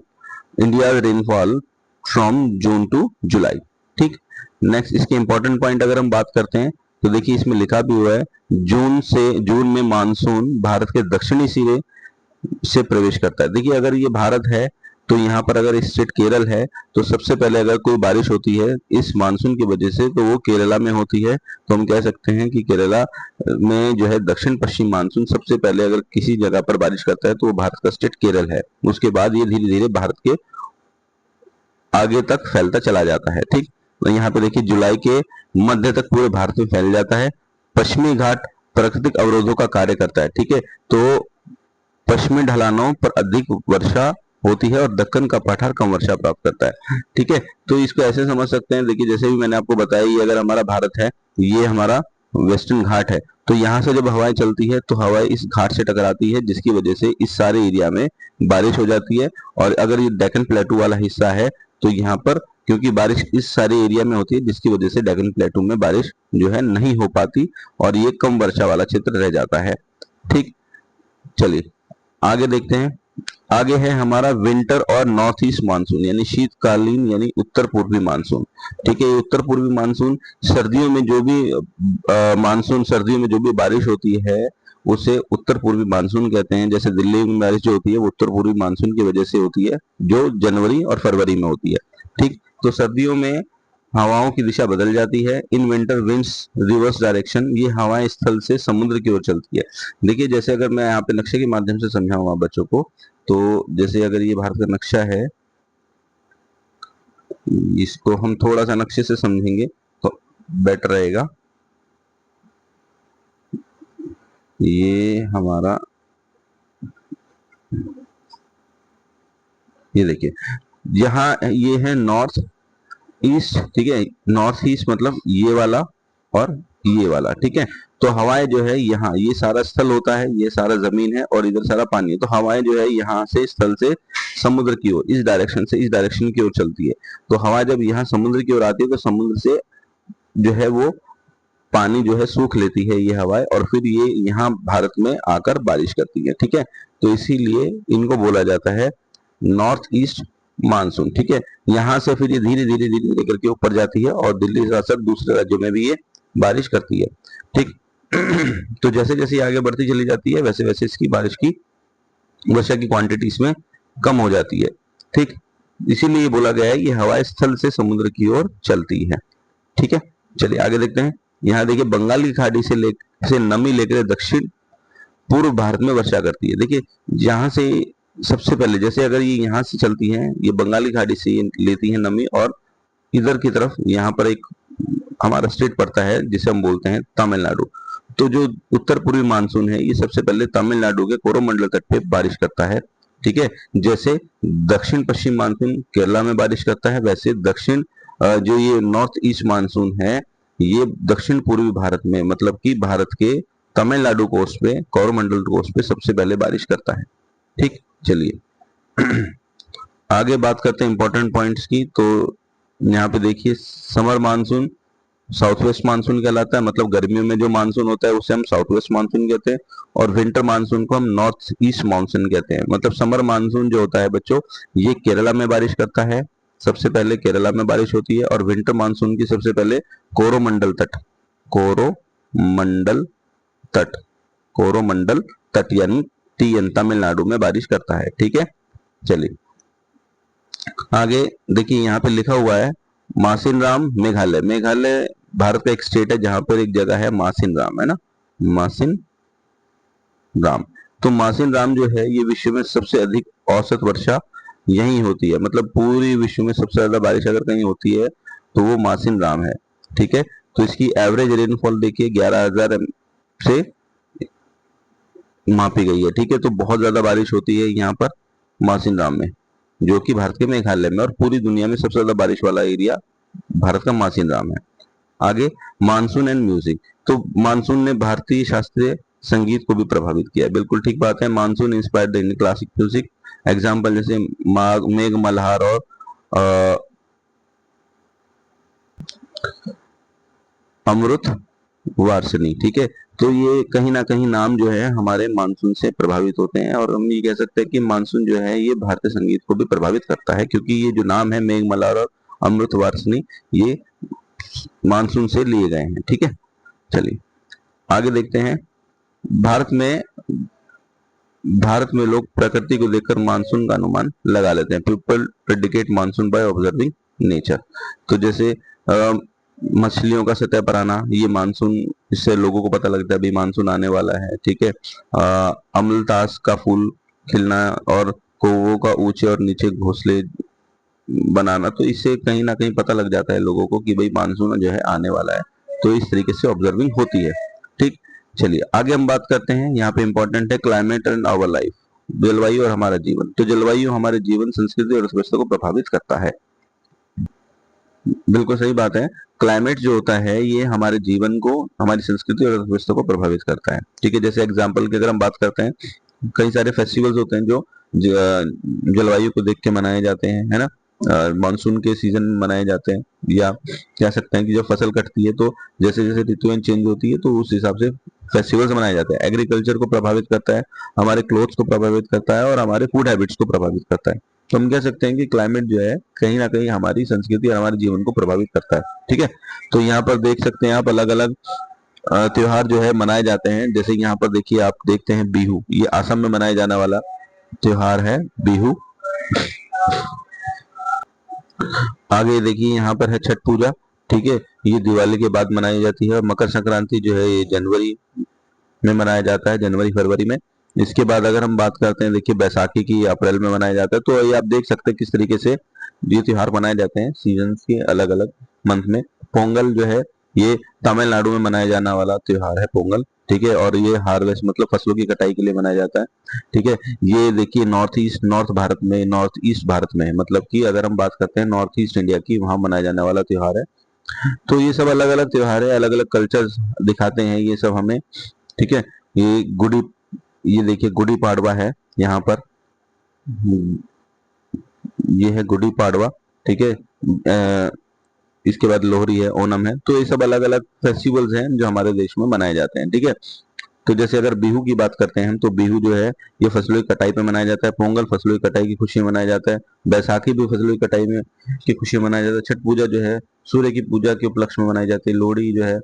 India rainfall from June to July. ठीक, नेक्स्ट इसके इंपॉर्टेंट पॉइंट अगर हम बात करते हैं तो देखिए इसमें लिखा भी हुआ है जून में मानसून भारत के दक्षिणी सिरे से प्रवेश करता है। देखिए अगर ये भारत है तो यहाँ पर अगर स्टेट केरल है तो सबसे पहले अगर कोई बारिश होती है इस मानसून की वजह से तो वो केरला में होती है। तो हम कह सकते हैं कि केरला में जो है दक्षिण पश्चिम मानसून सबसे पहले अगर किसी जगह पर बारिश करता है तो वो भारत का स्टेट केरल है। उसके बाद ये धीरे धीरे भारत के आगे तक फैलता चला जाता है। ठीक, तो यहाँ पे देखिए जुलाई के मध्य तक पूरे भारत में फैल जाता है। पश्चिमी घाट प्राकृतिक अवरोधों का कार्य करता है। ठीक है, तो पश्चिमी ढलानों पर अधिक वर्षा होती है और दक्कन का पठार कम वर्षा प्राप्त करता है। ठीक है, तो इसको ऐसे समझ सकते हैं, देखिए जैसे भी मैंने आपको बताया ये अगर हमारा भारत है ये हमारा वेस्टर्न घाट है तो यहाँ से जब हवाएं चलती है तो हवाएं इस घाट से टकराती है, जिसकी वजह से इस सारे एरिया में बारिश हो जाती है। और अगर ये डेक्कन प्लेटू वाला हिस्सा है तो यहाँ पर क्योंकि बारिश इस सारे एरिया में होती है, जिसकी वजह से डेक्कन प्लेटू में बारिश जो है नहीं हो पाती और ये कम वर्षा वाला क्षेत्र रह जाता है। ठीक, चलिए आगे देखते हैं। आगे है हमारा विंटर और नॉर्थ ईस्ट मानसून, यानी शीतकालीन यानी उत्तर पूर्वी मानसून। ठीक है, ये उत्तर पूर्वी मानसून सर्दियों में जो भी मानसून सर्दियों में जो भी बारिश होती है उसे उत्तर पूर्वी मानसून कहते हैं। जैसे दिल्ली में बारिश जो होती है वो उत्तर पूर्वी मानसून की वजह से होती है, जो जनवरी और फरवरी में होती है। ठीक, तो सर्दियों में हवाओं की दिशा बदल जाती है। In winter winds reverse direction, ये हवाएं स्थल से समुद्र की ओर चलती है। देखिए जैसे अगर मैं यहाँ पे नक्शे के माध्यम से समझाऊंगा बच्चों को, तो जैसे अगर ये भारत का नक्शा है, इसको हम थोड़ा सा नक्शे से समझेंगे तो बेटर रहेगा। ये हमारा, ये देखिए यहाँ ये है नॉर्थ ईस्ट। ठीक है, नॉर्थ ईस्ट मतलब ये वाला और ये वाला। ठीक है, तो हवाएं जो है यहाँ, ये सारा स्थल होता है, ये सारा जमीन है और इधर सारा पानी है। तो हवाएं जो है यहाँ से स्थल से समुद्र की ओर, इस डायरेक्शन से इस डायरेक्शन की ओर चलती है। तो हवा जब यहाँ समुद्र की ओर आती है तो समुद्र से जो है वो पानी जो है सूख लेती है ये हवाएं, और फिर ये यहाँ भारत में आकर बारिश करती है। ठीक है, तो इसीलिए इनको बोला जाता है नॉर्थ ईस्ट मानसून। ठीक है, यहाँ से फिर ये धीरे धीरे धीरे धीरे करके ऊपर जाती है और दिल्ली से साथ दूसरे राज्यों में भी ये बारिश करती है। ठीक, तो जैसे जैसे आगे बढ़ती चली जाती है वैसे वैसे इसकी बारिश की वर्षा की क्वांटिटी इसमें कम हो जाती है। ठीक, इसीलिए बोला गया है ये हवाएं स्थल से समुद्र की ओर चलती है। ठीक है, चलिए आगे देखते हैं। यहाँ देखिए बंगाल की खाड़ी से नमी लेकर दक्षिण पूर्व भारत में वर्षा करती है। देखिए यहाँ से सबसे पहले जैसे अगर ये यहाँ से चलती है, ये बंगाली खाड़ी से ये लेती है नमी, और इधर की तरफ यहाँ पर एक हमारा स्टेट पड़ता है जिसे हम बोलते हैं तमिलनाडु। तो जो उत्तर पूर्वी मानसून है ये सबसे पहले तमिलनाडु के कोरोमंडल तट पे बारिश करता है। ठीक है, जैसे दक्षिण पश्चिम मानसून केरला में बारिश करता है, वैसे दक्षिण जो ये नॉर्थ ईस्ट मानसून है ये दक्षिण पूर्वी भारत में, मतलब कि भारत के तमिलनाडु कोस्ट पे, कोरोमंडल कोस्ट पे सबसे पहले बारिश करता है। ठीक, चलिए आगे बात करते हैं इंपॉर्टेंट पॉइंट्स की। तो यहाँ पे देखिए summer monsoon south west monsoon कहलाता है, मतलब गर्मियों में जो मानसून होता है उसे हम साउथ वेस्ट मानसून कहते हैं, और विंटर मानसून को हम नॉर्थ ईस्ट मानसून कहते हैं। मतलब समर मानसून जो होता है बच्चों, ये केरला में बारिश करता है, सबसे पहले केरला में बारिश होती है, और विंटर मानसून की सबसे पहले कोरोमंडल तट, कोरोमंडल तट, कोरोमंडल तट यानी टीएन तमिलनाडु में बारिश करता है। ठीक है, चलिए आगे देखिए यहाँ पे लिखा हुआ है मासिन राम मेघालय। मेघालय भारत का एक स्टेट है जहां पर एक जगह है मासिन राम, है ना, मासिन राम। तो मासिन राम जो है ये विश्व में सबसे अधिक औसत वर्षा यहीं होती है, मतलब पूरी विश्व में सबसे ज्यादा बारिश अगर कहीं होती है तो वो मासिन राम है। ठीक है, तो इसकी एवरेज रेनफॉल देखिए 11,000 से मापी गई है। ठीक है, तो बहुत ज्यादा बारिश होती है यहाँ पर मासिन राम में, जो कि भारत के मेघालय में, और पूरी दुनिया में सबसे ज्यादा बारिश वाला एरिया भारत का मासिन राम है। आगे मानसून एंड म्यूजिक। तो मानसून ने भारतीय शास्त्रीय संगीत को भी प्रभावित किया है, बिल्कुल ठीक बात है। Monsoon inspired the classic music, example जैसे मेघ मल्हार और अमृत वार्षिणी। ठीक है, तो ये कहीं ना कहीं नाम जो है हमारे मानसून से प्रभावित होते हैं, और हम ये कह सकते हैं कि मानसून जो है ये भारतीय संगीत को भी प्रभावित करता है, क्योंकि ये जो नाम है मेघ मल्हार और अमृत वार्षिणी ये मानसून से लिए गए हैं। ठीक है, चलिए आगे देखते हैं। भारत में लोग प्रकृति को देखकर मानसून का अनुमान लगा लेते हैं। People predicate monsoon by observing nature. तो जैसे मछलियों का सतह पर आना, ये मानसून, इससे लोगों को पता लगता है अभी मानसून आने वाला है। ठीक है, अमलतास का फूल खिलना और कौवों का ऊंचे और नीचे घोंसले बनाना, तो इससे कहीं ना कहीं पता लग जाता है लोगों को कि भाई मानसून जो है आने वाला है। तो इस तरीके से ऑब्जर्विंग होती है। ठीक, चलिए आगे हम बात करते हैं। यहाँ पे इंपॉर्टेंट है क्लाइमेट एंड आवर लाइफ, जलवायु और हमारा जीवन। तो जलवायु हमारे जीवन, संस्कृति और अर्थव्यवस्था को प्रभावित करता है। बिल्कुल सही बात है। क्लाइमेट जो होता है ये हमारे जीवन को, हमारी संस्कृति और अर्थव्यवस्था को प्रभावित करता है। ठीक है, जैसे एग्जाम्पल की अगर हम बात करते हैं, कई सारे फेस्टिवल्स होते हैं जो जलवायु को देख के मनाए जाते हैं, है ना। मानसून के सीजन में मनाए जाते हैं, या कह सकते हैं कि जब फसल कटती है तो जैसे जैसे ऋतुएं चेंज होती है तो उस हिसाब से फेस्टिवल्स मनाए जाते हैं। एग्रीकल्चर को प्रभावित करता है, हमारे क्लोथ्स को प्रभावित करता है और हमारे फूड हैबिट्स को प्रभावित करता है। तो हम कह सकते हैं कि क्लाइमेट जो है कहीं ना कहीं हमारी संस्कृति और हमारे जीवन को प्रभावित करता है। ठीक है, तो यहाँ पर देख सकते हैं आप अलग अलग त्योहार जो है मनाए जाते हैं। जैसे यहाँ पर देखिए, आप देखते हैं बिहू, ये असम में मनाया जाने वाला त्योहार है बिहू। आगे देखिए यहाँ पर है छठ पूजा। ठीक है, ये दिवाली के बाद मनाई जाती है। और मकर संक्रांति जो है ये जनवरी में मनाया जाता है, जनवरी फरवरी में। इसके बाद अगर हम बात करते हैं, देखिए बैसाखी की अप्रैल में मनाया जाता है। तो ये आप देख सकते हैं किस तरीके से ये त्योहार मनाए जाते हैं सीजन के अलग अलग मंथ में। पोंगल जो है ये तमिलनाडु में मनाया जाने वाला त्योहार है पोंगल। ठीक है, और ये हार्वेस्ट मतलब फसलों की कटाई के लिए मनाया जाता है। ठीक है, ये देखिए नॉर्थ ईस्ट, नॉर्थ भारत में, नॉर्थ ईस्ट भारत में है, मतलब कि अगर हम बात करते हैं नॉर्थ ईस्ट इंडिया की, वहां मनाया जाने वाला त्योहार है। तो ये सब अलग अलग त्योहार है, अलग अलग कल्चर दिखाते हैं ये सब हमें। ठीक है, ये गुड़ी, ये देखिए गुड़ी पाड़वा है यहाँ पर, ये है गुड़ी पाड़वा। ठीक है, इसके बाद लोहड़ी है, ओणम है। तो ये सब अलग अलग फेस्टिवल्स हैं जो हमारे देश में मनाए जाते हैं। ठीक है, तो जैसे अगर बिहू की बात करते हैं हम, तो बिहू जो है ये फसलों की कटाई पे मनाया जाता है। पोंगल फसलों की कटाई की खुशी में मनाया जाता है। बैसाखी भी फसलों की कटाई में की खुशी में मनाया जाता है। छठ पूजा जो है सूर्य की पूजा के उपलक्ष्य में मनाई जाती है। लोहड़ी जो है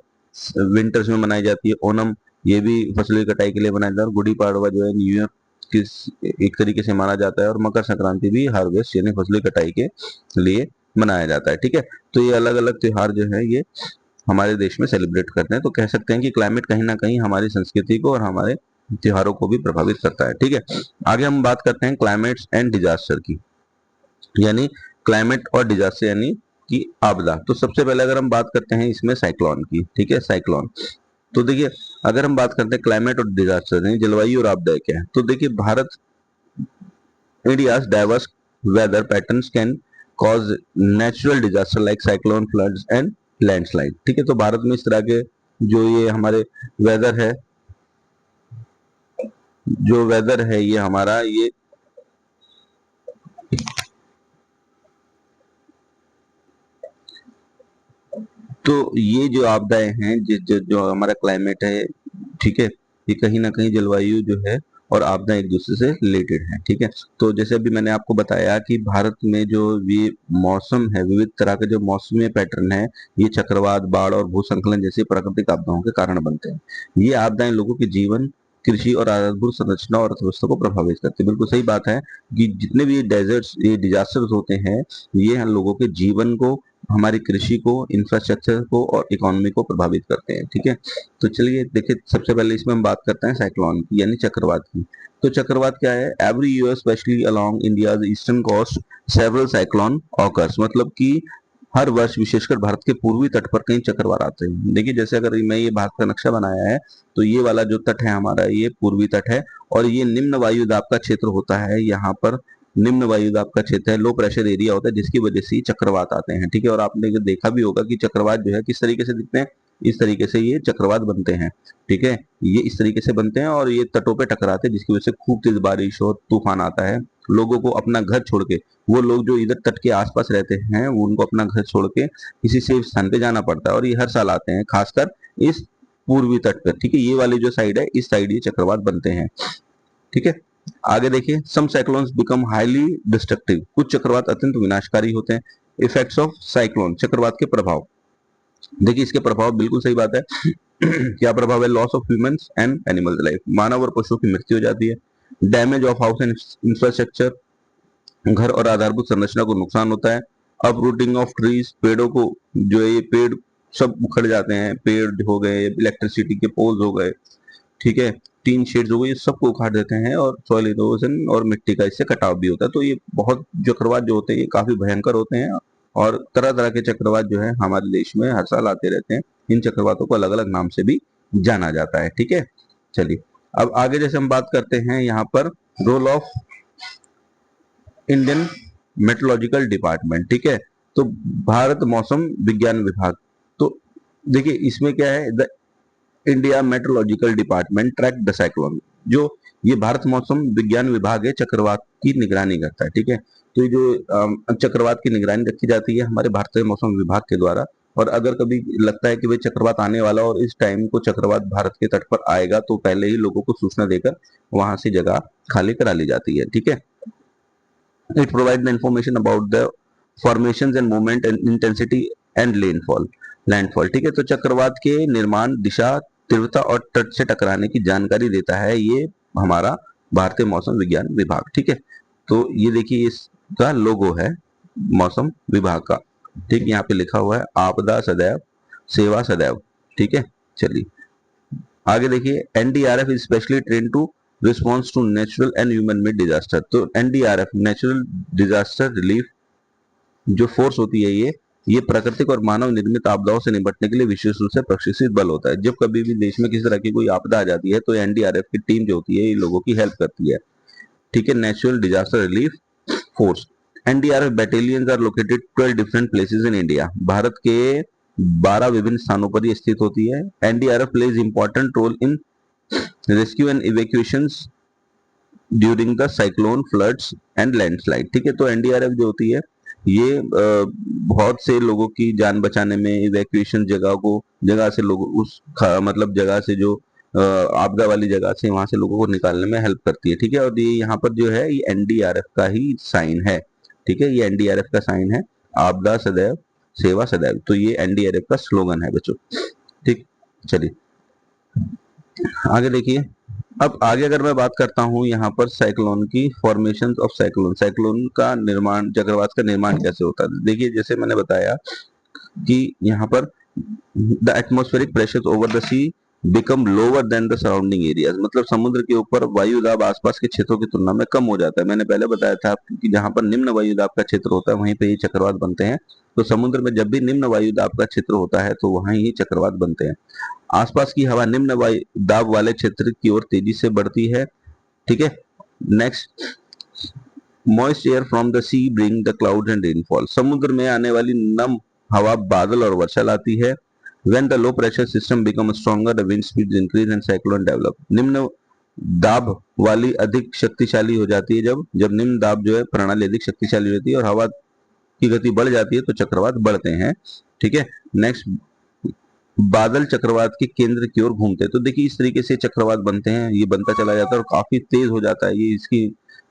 विंटर्स में मनाई जाती है। ओणम ये भी फसलों की कटाई के लिए मनाया जाता है। और गुड़ी पाड़वा जो है न्यू ईयर किस एक तरीके से माना जाता है। और मकर संक्रांति भी हार्वेस्ट यानी फसलों की कटाई के लिए मनाया जाता है। ठीक है, तो ये अलग अलग त्योहार जो है ये हमारे देश में सेलिब्रेट करते हैं। तो कह सकते हैं कि क्लाइमेट कहीं ना कहीं हमारी संस्कृति को और हमारे त्योहारों को भी प्रभावित करता है। ठीक है, आगे हम बात करते हैं क्लाइमेट एंड डिजास्टर की, यानी क्लाइमेट और डिजास्टर यानी कि आपदा। तो सबसे पहले अगर हम बात करते हैं इसमें साइक्लोन की। ठीक है, साइक्लोन, तो देखिए अगर हम बात करते हैं क्लाइमेट और डिजास्टर यानी जलवायु और आपदा क्या है, तो देखिए Bharat India's diverse weather patterns can cause natural disaster like cyclone, floods and landslide. ठीक है, तो भारत में इस तरह के जो ये हमारे वेदर है, जो वेदर है ये हमारा ये तो ये जो आपदाएं हैं जो हमारा क्लाइमेट है, ठीक है, ये कहीं ना कहीं जलवायु जो है और आपदाएं एक दूसरे से रिलेटेड हैं। ठीक है, तो जैसे अभी मैंने आपको बताया कि भारत में जो ये मौसम है, विविध तरह के जो मौसमी पैटर्न है, ये चक्रवात, बाढ़ और भूस्खलन जैसी प्राकृतिक आपदाओं के कारण बनते हैं। ये आपदाएं लोगों के जीवन, कृषि और आधारभूत संरचना और अर्थव्यवस्था को प्रभावित करती है। बिल्कुल सही बात है कि जितने भी डेजर्ट्स, ये डिजास्टर्स होते हैं, ये हम लोगों के जीवन को, हमारी कृषि को, इंफ्रास्ट्रक्चर को और इकोनॉमी को प्रभावित करते हैं। ठीक है, तो चलिए देखिए सबसे पहले इसमें हम बात करते हैं साइक्लोन की यानी चक्रवात की। तो चक्रवात क्या है? Every year specially along India's eastern coast several cyclone occurs, मतलब कि हर वर्ष विशेषकर भारत के पूर्वी तट पर कई चक्रवात आते हैं। देखिए जैसे अगर मैं ये भारत का नक्शा बनाया है, तो ये वाला जो तट है हमारा, ये पूर्वी तट है और ये निम्न वायु दाब का क्षेत्र होता है। यहाँ पर निम्न वायु दाब का क्षेत्र है, लो प्रेशर एरिया होता है, जिसकी वजह से चक्रवात आते हैं। ठीक है, और आपने देखा भी होगा कि चक्रवात जो है किस तरीके से दिखते हैं, इस तरीके से ये चक्रवात बनते हैं। ठीक है, ये इस तरीके से बनते हैं और ये तटों पे टकराते हैं, जिसकी वजह से खूब तेज बारिश और तूफान आता है। लोगों को अपना घर छोड़ के, वो लोग जो इधर तट के आसपास रहते हैं, वो उनको अपना घर छोड़ के किसी सेफ स्थान पे जाना पड़ता है। और ये हर साल आते हैं, खासकर इस पूर्वी तट पर। ठीक है, ये वाली जो साइड है, इस साइड ये चक्रवात बनते हैं। ठीक है, आगे देखिए, सम साइक्लोन्स बिकम हाईली डिस्ट्रक्टिव, कुछ चक्रवात अत्यंत विनाशकारी होते हैं। इफेक्ट्स ऑफ साइक्लोन, चक्रवात के प्रभाव। देखिए इसके प्रभाव, बिल्कुल सही बात है। क्या प्रभाव है? Loss of humans and animals life, मानव और पशुओं की मृत्यु हो जाती है। Damage of house and infrastructure, घर और आधारभूत संरचना को नुकसान होता है। अपरूटिंग ऑफ ट्रीज, पेड़ों को जो है ये पेड़ सब उखड़ जाते हैं, पेड़ हो गए, इलेक्ट्रिसिटी के पोल्स हो गए, ठीक है, टीन शेड्स हो गए, ये सबको उखाड़ देते हैं। और सॉइल इरोजन और मिट्टी का इससे कटाव भी होता है। तो ये बहुत चक्रवात जो होते हैं ये काफी भयंकर होते हैं और तरह तरह के चक्रवात जो है हमारे देश में हर साल आते रहते हैं। इन चक्रवातों को अलग अलग नाम से भी जाना जाता है। ठीक है, चलिए अब आगे जैसे हम बात करते हैं यहाँ पर role of Indian meteorological department. ठीक है, तो भारत मौसम विज्ञान विभाग, तो देखिए इसमें क्या है, the India meteorological department track the cyclone, जो ये भारत मौसम विज्ञान विभाग है, चक्रवात की निगरानी करता है। ठीक है, तो ये जो चक्रवात की निगरानी रखी जाती है हमारे भारतीय मौसम विभाग के द्वारा। और अगर कभी लगता है कि भाई चक्रवात आने वाला और इस टाइम को चक्रवात भारत के तट पर आएगा, तो पहले ही लोगों को सूचना देकर वहां से जगह खाली करा ली जाती है। ठीक है, it provide the information about the formation and movement and intensity and landfall. ठीक है, तो चक्रवात के निर्माण, दिशा, तीव्रता और तट से टकराने की जानकारी देता है ये हमारा भारतीय मौसम विज्ञान विभाग। ठीक है, तो ये देखिए इसका लोगो है मौसम विभाग का। ठीक, यहाँ पे लिखा हुआ है आपदा सदैव सेवा सदैव। ठीक है, चलिए आगे देखिए, NDRF is specially train to response to natural and human made disaster. तो एनडीआरएफ नेचुरल डिजास्टर रिलीफ जो फोर्स होती है, ये प्राकृतिक और मानव निर्मित आपदाओं से निपटने के लिए विशेष रूप से प्रशिक्षित बल होता है। जब कभी भी देश में किसी तरह की कोई आपदा आ जाती है तो एनडीआरएफ की टीम जो होती है ये लोगों की हेल्प करती है। ठीक है, natural disaster relief force. NDRF battalions are located 12 different places in India. भारत के 12 विभिन्न स्थानों पर ये स्थित होती है। NDRF plays important role in rescue and evacuations during the cyclone, floods and landslide. ठीक है, तो एनडीआरएफ जो होती है ये बहुत से लोगों की जान बचाने में, इवैक्यूएशन जगह से लोग मतलब जगह से जो आपदा वाली जगह से वहां से लोगों को निकालने में हेल्प करती है। ठीक है, और ये यहाँ पर जो है ये एनडीआरएफ का ही साइन है। ठीक है, ये एनडीआरएफ का साइन है, आपदा सदैव सेवा सदैव। तो ये एनडीआरएफ का स्लोगन है बच्चों। ठीक, चलिए आगे देखिए। अब आगे अगर मैं बात करता हूं यहाँ पर साइक्लोन की, फॉर्मेशन ऑफ साइक्लोन, साइक्लोन का निर्माण, चक्रवात का निर्माण कैसे होता है। देखिए जैसे मैंने बताया कि यहाँ पर the atmospheric pressure over the sea become lower than the surrounding areas, मतलब समुद्र के ऊपर वायु दाब आसपास के क्षेत्रों की तुलना में कम हो जाता है। मैंने पहले बताया था कि जहां पर निम्न वायु दाब का क्षेत्र होता है वहीं पे ये चक्रवात बनते हैं। तो समुद्र में जब भी निम्न वायु दाब का क्षेत्र होता है तो वहां ही चक्रवात बनते हैं। आसपास की हवा निम्न वायु दाब वाले क्षेत्र की ओर तेजी से बढ़ती है। ठीक है, next, moist air from the sea bring the cloud and rainfall. समुद्र में आने वाली नम हवा बादल और वर्षा लाती है। When the low pressure system becomes stronger, the wind speeds increase and cyclone develop. निम्न दाब वाली अधिक शक्तिशाली हो जाती है जब निम्न दाब जो है प्रणाली अधिक शक्तिशाली होती है और हवा की गति बढ़ जाती है तो चक्रवात बढ़ते हैं। ठीक है, नेक्स्ट, बादल चक्रवात के केंद्र की ओर घूमते हैं। तो देखिए इस तरीके से चक्रवात बनते हैं, ये बनता चला जाता है और काफी तेज हो जाता है। ये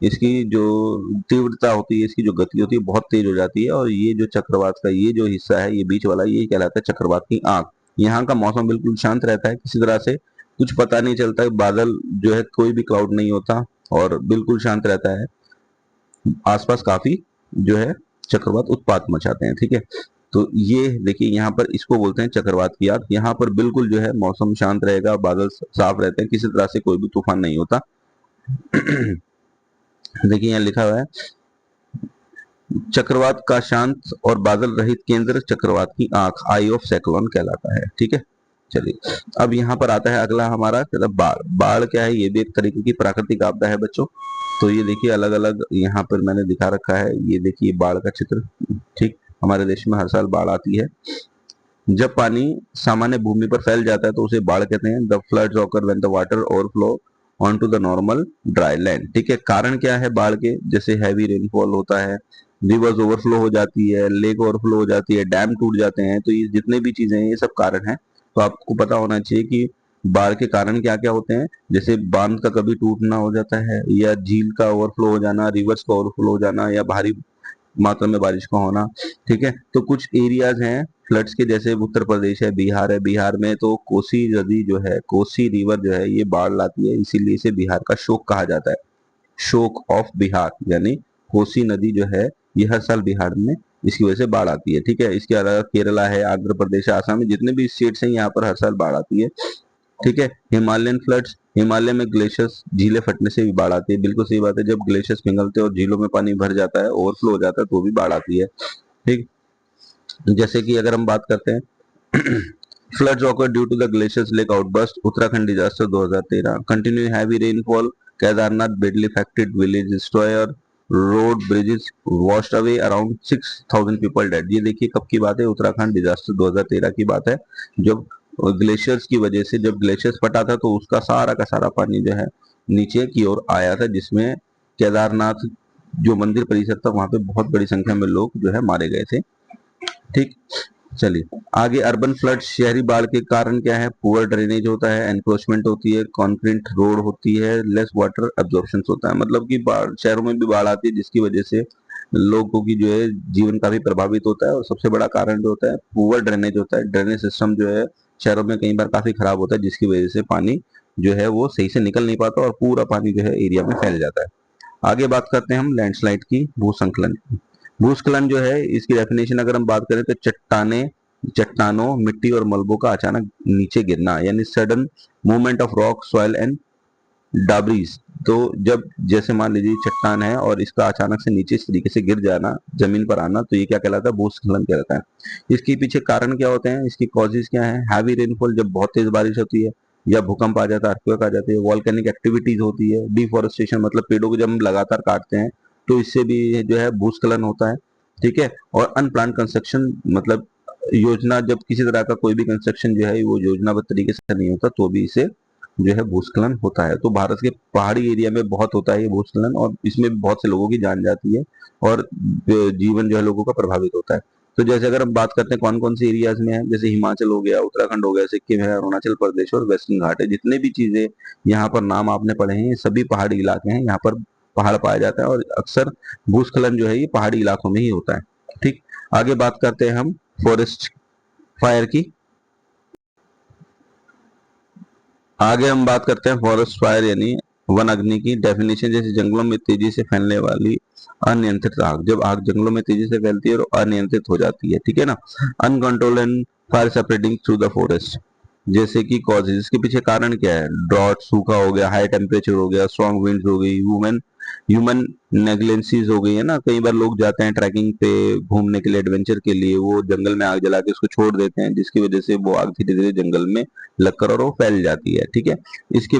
इसकी जो तीव्रता होती है, इसकी जो गति होती है बहुत तेज हो जाती है। और ये जो चक्रवात का ये जो हिस्सा है, ये बीच वाला, ये कहलाता है चक्रवात की आंख। यहाँ का मौसम बिल्कुल शांत रहता है, किसी तरह से कुछ पता नहीं चलता है, बादल जो है कोई भी क्लाउड नहीं होता और बिल्कुल शांत रहता है। आसपास काफी जो है चक्रवात उत्पात मचाते हैं। ठीक है, तो ये देखिए यहाँ पर इसको बोलते हैं चक्रवात की आग। यहाँ पर बिल्कुल जो है मौसम शांत रहेगा, बादल साफ रहते हैं, किसी तरह से कोई भी तूफान नहीं होता। देखिए यहाँ लिखा हुआ है, चक्रवात का शांत और बादल रहित केंद्र चक्रवात की आंख, आई ऑफ साइक्लोन कहलाता है। ठीक है, चलिए अब यहाँ पर आता है अगला हमारा बाढ़। बाढ़ क्या है, ये भी एक तरीके की प्राकृतिक आपदा है बच्चों। तो ये देखिए अलग अलग यहाँ पर मैंने दिखा रखा है, ये देखिए बाढ़ का चित्र। ठीक, हमारे देश में हर साल बाढ़ आती है। जब पानी सामान्य भूमि पर फैल जाता है तो उसे बाढ़ कहते हैं। The floods occur when the water overflow on to the normal dry land. ठीक है, कारण क्या है बाढ़ के, जैसे हैवी रेनफॉल होता है, रिवर्स ओवरफ्लो हो जाती है, लेक ओवरफ्लो हो जाती है, डैम टूट जाते हैं। तो ये जितने भी चीजें हैं ये सब कारण है। तो आपको पता होना चाहिए कि बाढ़ के कारण क्या क्या होते हैं। जैसे बांध का कभी टूटना हो जाता है, या झील का ओवरफ्लो हो जाना, रिवर्स का ओवरफ्लो हो जाना, या भारी मात्रा में बारिश का होना। ठीक है, तो कुछ एरियाज हैं फ्लड्स के, जैसे उत्तर प्रदेश है, बिहार में तो कोसी नदी जो है, कोसी रिवर जो है ये बाढ़ लाती है, इसीलिए इसे बिहार का शोक कहा जाता है। शोक ऑफ बिहार, यानी कोसी नदी जो है ये हर साल बिहार में इसकी वजह से बाढ़ आती है। ठीक है, इसके अलावा केरला है, आंध्र प्रदेश है, आसाम में, जितने भी स्टेट्स हैं यहाँ पर हर साल बाढ़ आती है। ठीक है, हिमालयन फ्लड्स, हिमालय में ग्लेशियर्स, झीलें फटने से भी बाढ़ आती है। बिल्कुल सही बात है, जब ग्लेशियर्स पिघलते हैं और झीलों में पानी भर जाता है, ओवरफ्लो हो जाता है, तो भी बाढ़ आती है। ठीक, जैसे कि अगर हम बात करते हैं floods occur due to the glaciers lake outburst, Uttarakhand disaster 2013, continue heavy rainfall, Kedarnath badly affected village destroyer, road bridges washed away around 6000 people dead. ये देखिए कब की बात है, उत्तराखंड डिजास्टर 2013 की बात है, जब ग्लेशियर्स की वजह से, जब ग्लेशियर्स फटा था तो उसका सारा का सारा पानी जो है नीचे की ओर आया था, जिसमें केदारनाथ जो मंदिर परिसर था वहां पे बहुत बड़ी संख्या में लोग जो है मारे गए थे। ठीक, चलिए आगे। अर्बन फ्लड, शहरी बाढ़ के कारण क्या है, पुअर ड्रेनेज होता है, एनक्रोचमेंट होती है, कंक्रीट रोड होती है, लेस वाटर एब्जॉर्प्शन होता है। मतलब कि शहरों में भी बाढ़ आती है जिसकी वजह से लोगों की जो है जीवन काफी प्रभावित होता है, और सबसे बड़ा कारण जो होता है पुअर ड्रेनेज होता है। ड्रेनेज सिस्टम जो है शहरों में कई बार काफी खराब होता है, जिसकी वजह से पानी जो है वो सही से निकल नहीं पाता और पूरा पानी जो है एरिया में फैल जाता है। आगे बात करते हैं हम लैंडस्लाइड की, भूस्खलन की। भूस्खलन जो है इसकी डेफिनेशन अगर हम बात करें तो चट्टानों, मिट्टी और मलबों का अचानक नीचे गिरना, यानी sudden movement of rock, soil and debris. तो जब जैसे मान लीजिए चट्टान है और इसका अचानक से नीचे इस तरीके से गिर जाना, जमीन पर आना, तो ये क्या कहलाता है, भूस्खलन कहलाता है। इसके पीछे कारण क्या होते हैं, इसकी कॉजेज क्या है, हैवी रेनफॉल, जब बहुत तेज बारिश होती है, या भूकंप आ जाता है, अर्थक्वेक आ जाती है, वॉल्केनिक एक्टिविटीज होती है, डिफोरेस्टेशन मतलब पेड़ों को जब हम लगातार काटते हैं तो इससे भी जो है भूस्खलन होता है। ठीक है, और अनप्लान कंस्ट्रक्शन, मतलब योजना, जब किसी तरह का कोई भी कंस्ट्रक्शन जो है वो योजनाबद्ध तरीके से नहीं होता तो भी इसे जो है भूस्खलन होता है। तो भारत के पहाड़ी एरिया में बहुत होता है ये भूस्खलन, और इसमें बहुत से लोगों की जान जाती है और जीवन जो है लोगों का प्रभावित होता है। तो जैसे अगर हम बात करते हैं कौन कौन से एरियाज में है, जैसे हिमाचल हो गया, उत्तराखंड हो गया, सिक्किम है, अरुणाचल प्रदेश और वेस्टर्न घाट है, जितने भी चीजें यहाँ पर नाम आपने पढ़े हैं ये सभी पहाड़ी इलाके हैं, यहाँ पर पहाड़ पाया जाता है और अक्सर भूस्खलन जो है ये पहाड़ी इलाकों में ही होता है। ठीक, आगे बात करते हैं हम फॉरेस्ट फायर की। आगे हम बात करते हैं फॉरेस्ट फायर यानी वन अग्नि की डेफिनेशन। जैसे जंगलों में तेजी से फैलने वाली अनियंत्रित आग, जब आग जंगलों में तेजी से फैलती है और अनियंत्रित हो जाती है, ठीक है ना। Uncontrol and fire spreading through the forest. जैसे कि कॉजेज, इसके पीछे कारण क्या है, ड्रॉट, सूखा हो गया, हाई टेम्परेचर हो गया, स्ट्रॉन्ग विंड्स हो गई, ह्यूमन ह्यूमन नेग्लेंसीज हो गई है ना। कई बार लोग जाते हैं ट्रैकिंग पे घूमने के लिए, एडवेंचर के लिए, वो जंगल में आग जला के उसको छोड़ देते हैं, जिसकी वजह से वो आग धीरे धीरे जंगल में लगकर और वो फैल जाती है। ठीक है, इसके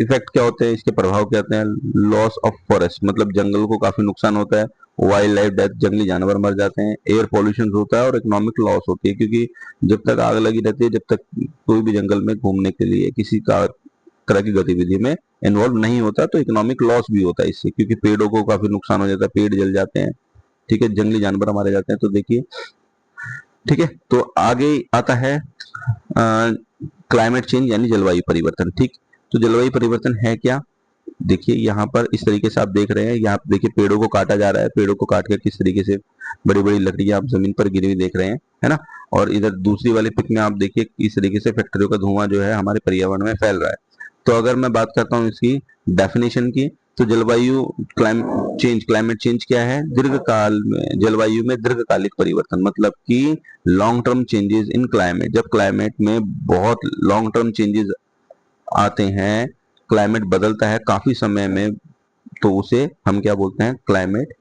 इफेक्ट क्या होते हैं, इसके प्रभाव क्या होते हैं, लॉस ऑफ फॉरेस्ट, मतलब जंगल को काफी नुकसान होता है, वाइल्ड लाइफ डेथ, जंगली जानवर मर जाते हैं, एयर पॉल्यूशन होता है और इकोनॉमिक लॉस होती है, क्योंकि जब तक आग लगी रहती है, जब तक कोई भी जंगल में घूमने के लिए किसी का तरह की गतिविधि में इन्वॉल्व नहीं होता तो इकोनॉमिक लॉस भी होता है इससे, क्योंकि पेड़ों को काफी नुकसान हो जाता है, पेड़ जल जाते हैं। ठीक है, जंगली जानवर मारे जाते हैं। तो देखिए, ठीक है, तो आगे आता है क्लाइमेट चेंज यानी जलवायु परिवर्तन। ठीक, तो जलवायु परिवर्तन है क्या, देखिए यहाँ पर इस तरीके से आप देख रहे हैं, यहाँ पे देखिए पेड़ों को काटा जा रहा है, पेड़ों को काट कर किस तरीके से बड़ी बड़ी लकड़ियां आप जमीन पर गिरी हुई देख रहे हैं, है ना। और इधर दूसरी वाली पिक में आप देखिए इस तरीके से फैक्ट्रियों का धुआं जो है हमारे पर्यावरण में फैल रहा है। तो अगर मैं बात करता हूँ इसकी डेफिनेशन की, तो जलवायु क्लाइमेट चेंज क्या है, दीर्घकाल में जलवायु में दीर्घकालिक परिवर्तन, मतलब कि long term changes in climate. जब क्लाइमेट में बहुत लॉन्ग टर्म चेंजेस आते हैं, क्लाइमेट बदलता है काफी समय में, तो उसे हम क्या बोलते हैं, क्लाइमेट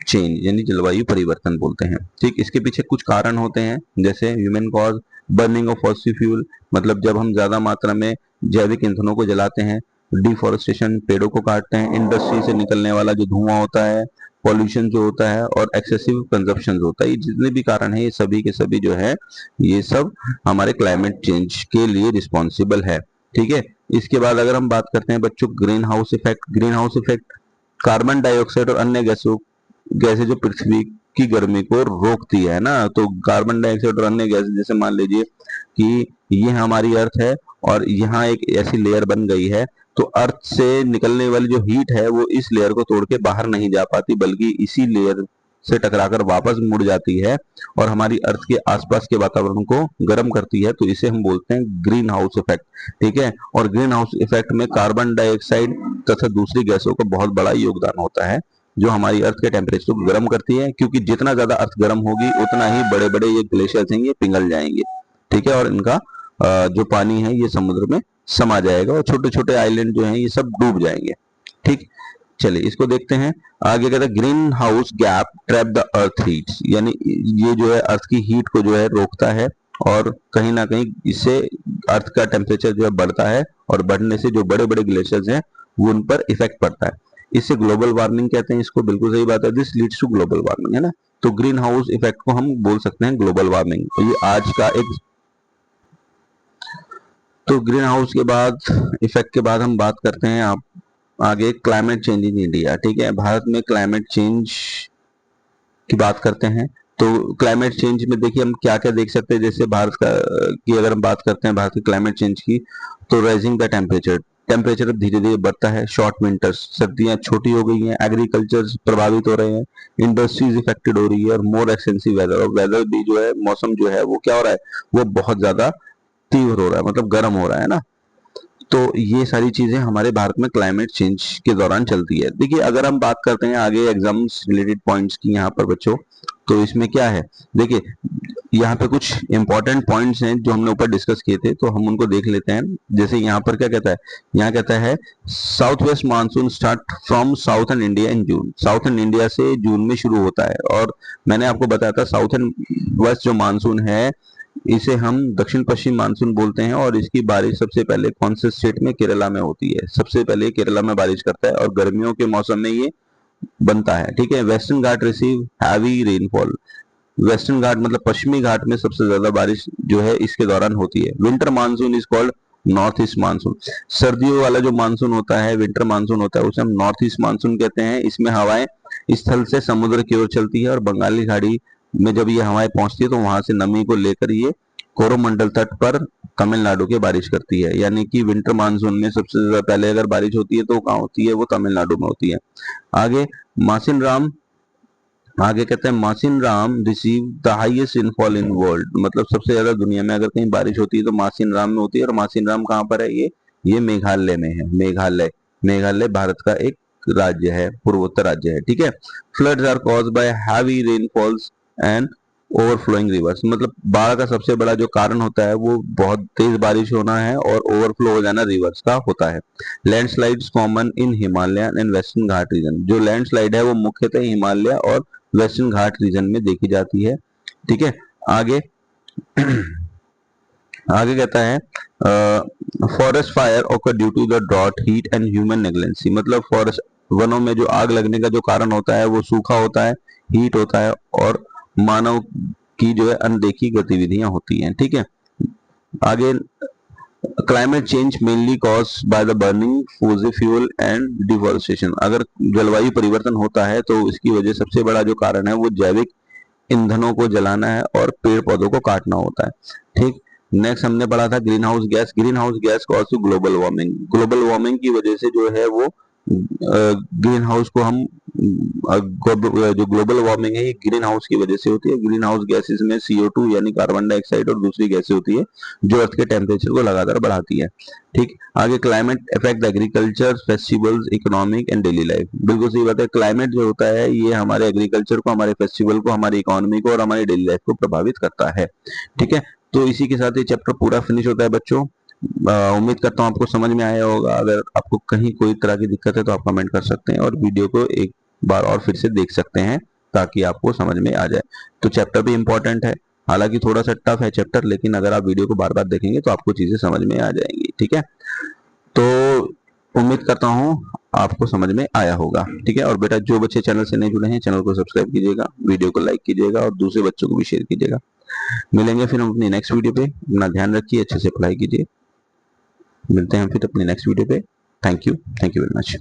चेंज यानी जलवायु परिवर्तन बोलते हैं। ठीक, इसके पीछे कुछ कारण होते हैं, जैसे human cause, burning of fossil fuel, मतलब जब हम ज्यादा मात्रा में जैविक ईंधनों को जलाते हैं, डिफोरेस्टेशन, पेड़ों को काटते हैं, इंडस्ट्री से निकलने वाला जो धुआं होता है, पॉल्यूशन जो होता है, और एक्सेसिव कंजप्शन जो होता है, ये जितने भी कारण है ये सभी के सभी जो है ये सब हमारे क्लाइमेट चेंज के लिए रिस्पॉन्सिबल है। ठीक है, इसके बाद अगर हम बात करते हैं बच्चों green house effect. Green house effect carbon dioxide और अन्य गैसें जो पृथ्वी की गर्मी को रोकती है ना। तो कार्बन डाइऑक्साइड और अन्य गैस, जैसे मान लीजिए कि ये हमारी अर्थ है और यहाँ एक ऐसी लेयर बन गई है, तो अर्थ से निकलने वाली जो हीट है वो इस लेयर को तोड़ के बाहर नहीं जा पाती, बल्कि इसी लेयर से टकराकर वापस मुड़ जाती है और हमारी अर्थ के आसपास के वातावरण को गर्म करती है। तो इसे हम बोलते हैं ग्रीन हाउस इफेक्ट। ठीक है, और ग्रीन हाउस इफेक्ट में कार्बन डाइऑक्साइड तथा दूसरी गैसों का बहुत बड़ा योगदान होता है, जो हमारी अर्थ के टेम्परेचर को गर्म करती है, क्योंकि जितना ज्यादा अर्थ गर्म होगी उतना ही बड़े बड़े ये ग्लेशियर्स हैं ये पिघल जाएंगे। ठीक है, और इनका जो पानी है ये समुद्र में समा जाएगा और छोटे छोटे आइलैंड जो हैं ये सब डूब जाएंगे। ठीक, चलिए इसको देखते हैं। आगे कहते हैं green house gap trap the earth heat, यानी ये जो है अर्थ की हीट को जो है रोकता है और कहीं ना कहीं इससे अर्थ का टेम्परेचर जो है बढ़ता है और बढ़ने से जो बड़े बड़े ग्लेशियर्स हैं वो उन पर इफेक्ट पड़ता है। इससे ग्लोबल वार्मिंग कहते हैं इसको, बिल्कुल सही बात है, this leads to global warming, है ना। तो ग्रीन हाउस इफेक्ट को हम बोल सकते हैं ग्लोबल वार्मिंग। तो ये आज का एक, तो ग्रीन हाउस के बाद इफेक्ट के बाद हम बात करते हैं आप आगे क्लाइमेट चेंज इन इंडिया। ठीक है, भारत में क्लाइमेट चेंज की बात करते हैं। तो क्लाइमेट चेंज में देखिए हम क्या क्या देख सकते हैं, जैसे भारत का की अगर हम बात करते हैं भारत के क्लाइमेट चेंज की, तो राइजिंग द टेम्परेचर, टेम्परेचर अब धीरे धीरे बढ़ता है, शॉर्ट विंटर्स, सर्दियां छोटी हो गई हैं, एग्रीकल्चर प्रभावित हो रहे हैं, इंडस्ट्रीज इफेक्टेड हो रही है, और मोर एक्सटेंसिव वेदर, और वेदर भी जो है, मौसम जो है वो क्या हो रहा है, वो बहुत ज्यादा तीव्र हो रहा है, मतलब गर्म हो रहा है ना। तो ये सारी चीजें हमारे भारत में क्लाइमेट चेंज के दौरान चलती है। देखिए अगर हम बात करते हैं आगे एग्जाम्स रिलेटेड पॉइंट्स की यहाँ पर बच्चों, तो इसमें क्या है, देखिए यहाँ पे कुछ इंपॉर्टेंट पॉइंट्स हैं जो हमने ऊपर डिस्कस किए थे, तो हम उनको देख लेते हैं। जैसे यहाँ पर क्या कहता है, यहाँ कहता है south west monsoon start from southern India in June, southern India से जून में शुरू होता है। और मैंने आपको बताया था साउथर्न वेस्ट जो मानसून है इसे हम दक्षिण पश्चिम मानसून बोलते हैं, और इसकी बारिश सबसे पहले कौन से स्टेट में, केरला में होती है, सबसे पहले केरला में बारिश करता है, और गर्मियों के मौसम में ये बनता है। ठीक है, वेस्टर्न घाट रिसीव हैवी रेनफॉल, वेस्टर्न घाट मतलब पश्चिमी घाट में सबसे ज्यादा बारिश जो है इसके दौरान होती है। Winter monsoon is called north east monsoon, सर्दियों वाला जो मानसून होता है, विंटर मानसून होता है, उसे हम नॉर्थ ईस्ट मानसून कहते हैं। इसमें हवाएं स्थल से समुद्र की ओर चलती है, और बंगाली खाड़ी में जब ये हवाएं पहुंचती है तो वहां से नमी को लेकर ये कोरोमंडल तट पर तमिलनाडु की बारिश करती है। यानी कि विंटर मानसून में सबसे ज्यादा पहले अगर बारिश होती है तो कहाँ होती है, वो तमिलनाडु में होती है। आगे मासिन राम, आगे कहते हैं मासिन Ram receive the highest rainfall in world, मतलब सबसे ज्यादा दुनिया में अगर कहीं बारिश होती है तो मासिन राम में होती है। और मासिन राम कहाँ पर है, ये मेघालय में है, मेघालय, मेघालय भारत का एक राज्य है, पूर्वोत्तर राज्य है। ठीक है, floods are caused by heavy rainfalls and overflowing rivers, मतलब बाढ़ का सबसे बड़ा जो कारण होता है वो बहुत तेज बारिश होना है और ओवरफ्लो हो जाना रिवर्स का होता है। Landslides common in Himalaya and western Ghat region, जो लैंडस्लाइड है वो मुख्यतः हिमालय और वेस्टर्न घाट रीजन में देखी जाती है। ठीक है, आगे आगे कहता है forest fire occur due to the drought heat and human negligence, मतलब फॉरेस्ट वनों में जो आग लगने का जो कारण होता है वो सूखा होता है, हीट होता है, और मानव की जो है अनदेखी गतिविधियां होती हैं। ठीक है, आगे climate change mainly cause by the burning fossil fuel and deforestation, अगर जलवायु परिवर्तन होता है तो इसकी वजह सबसे बड़ा जो कारण है वो जैविक ईंधनों को जलाना है और पेड़ पौधों को काटना होता है। ठीक, नेक्स्ट हमने पढ़ा था greenhouse gas, greenhouse gas cause to global warming, global warming की वजह से जो है वो ग्रीन हाउस को हम जो ग्लोबल वार्मिंग है ये ग्रीन हाउस की वजह से होती है। ग्रीन हाउस गैसेस में CO2 यानी कार्बन डाइऑक्साइड और दूसरी गैसें होती है जो अर्थ के टेम्परेचर को लगातार बढ़ाती है। ठीक, आगे climate affect agriculture, festivals, economic and daily life, बिल्कुल सही बात है, क्लाइमेट जो होता है ये हमारे एग्रीकल्चर को, हमारे फेस्टिवल को, हमारी इकोनॉमी को और हमारी डेली लाइफ को प्रभावित करता है। ठीक है, तो इसी के साथ ये चैप्टर पूरा फिनिश होता है बच्चों। उम्मीद करता हूँ आपको समझ में आया होगा। अगर आपको कहीं कोई तरह की दिक्कत है तो आप कमेंट कर सकते हैं, और वीडियो को एक बार और फिर से देख सकते हैं ताकि आपको समझ में आ जाए। तो चैप्टर भी इंपॉर्टेंट है, हालांकि थोड़ा सा टफ है चैप्टर, लेकिन अगर आप वीडियो को बार बार देखेंगे तो आपको चीजें समझ में आ जाएंगी। ठीक है, तो उम्मीद करता हूँ आपको समझ में आया होगा। ठीक है, और बेटा जो बच्चे चैनल से नहीं जुड़े हैं चैनल को सब्सक्राइब कीजिएगा, वीडियो को लाइक कीजिएगा और दूसरे बच्चों को भी शेयर कीजिएगा। मिलेंगे फिर हम अपनी नेक्स्ट वीडियो पे, अपना ध्यान रखिए, अच्छे से पढ़ाई कीजिए, मिलते हैं फिर अपनी नेक्स्ट वीडियो पे। Thank you very much.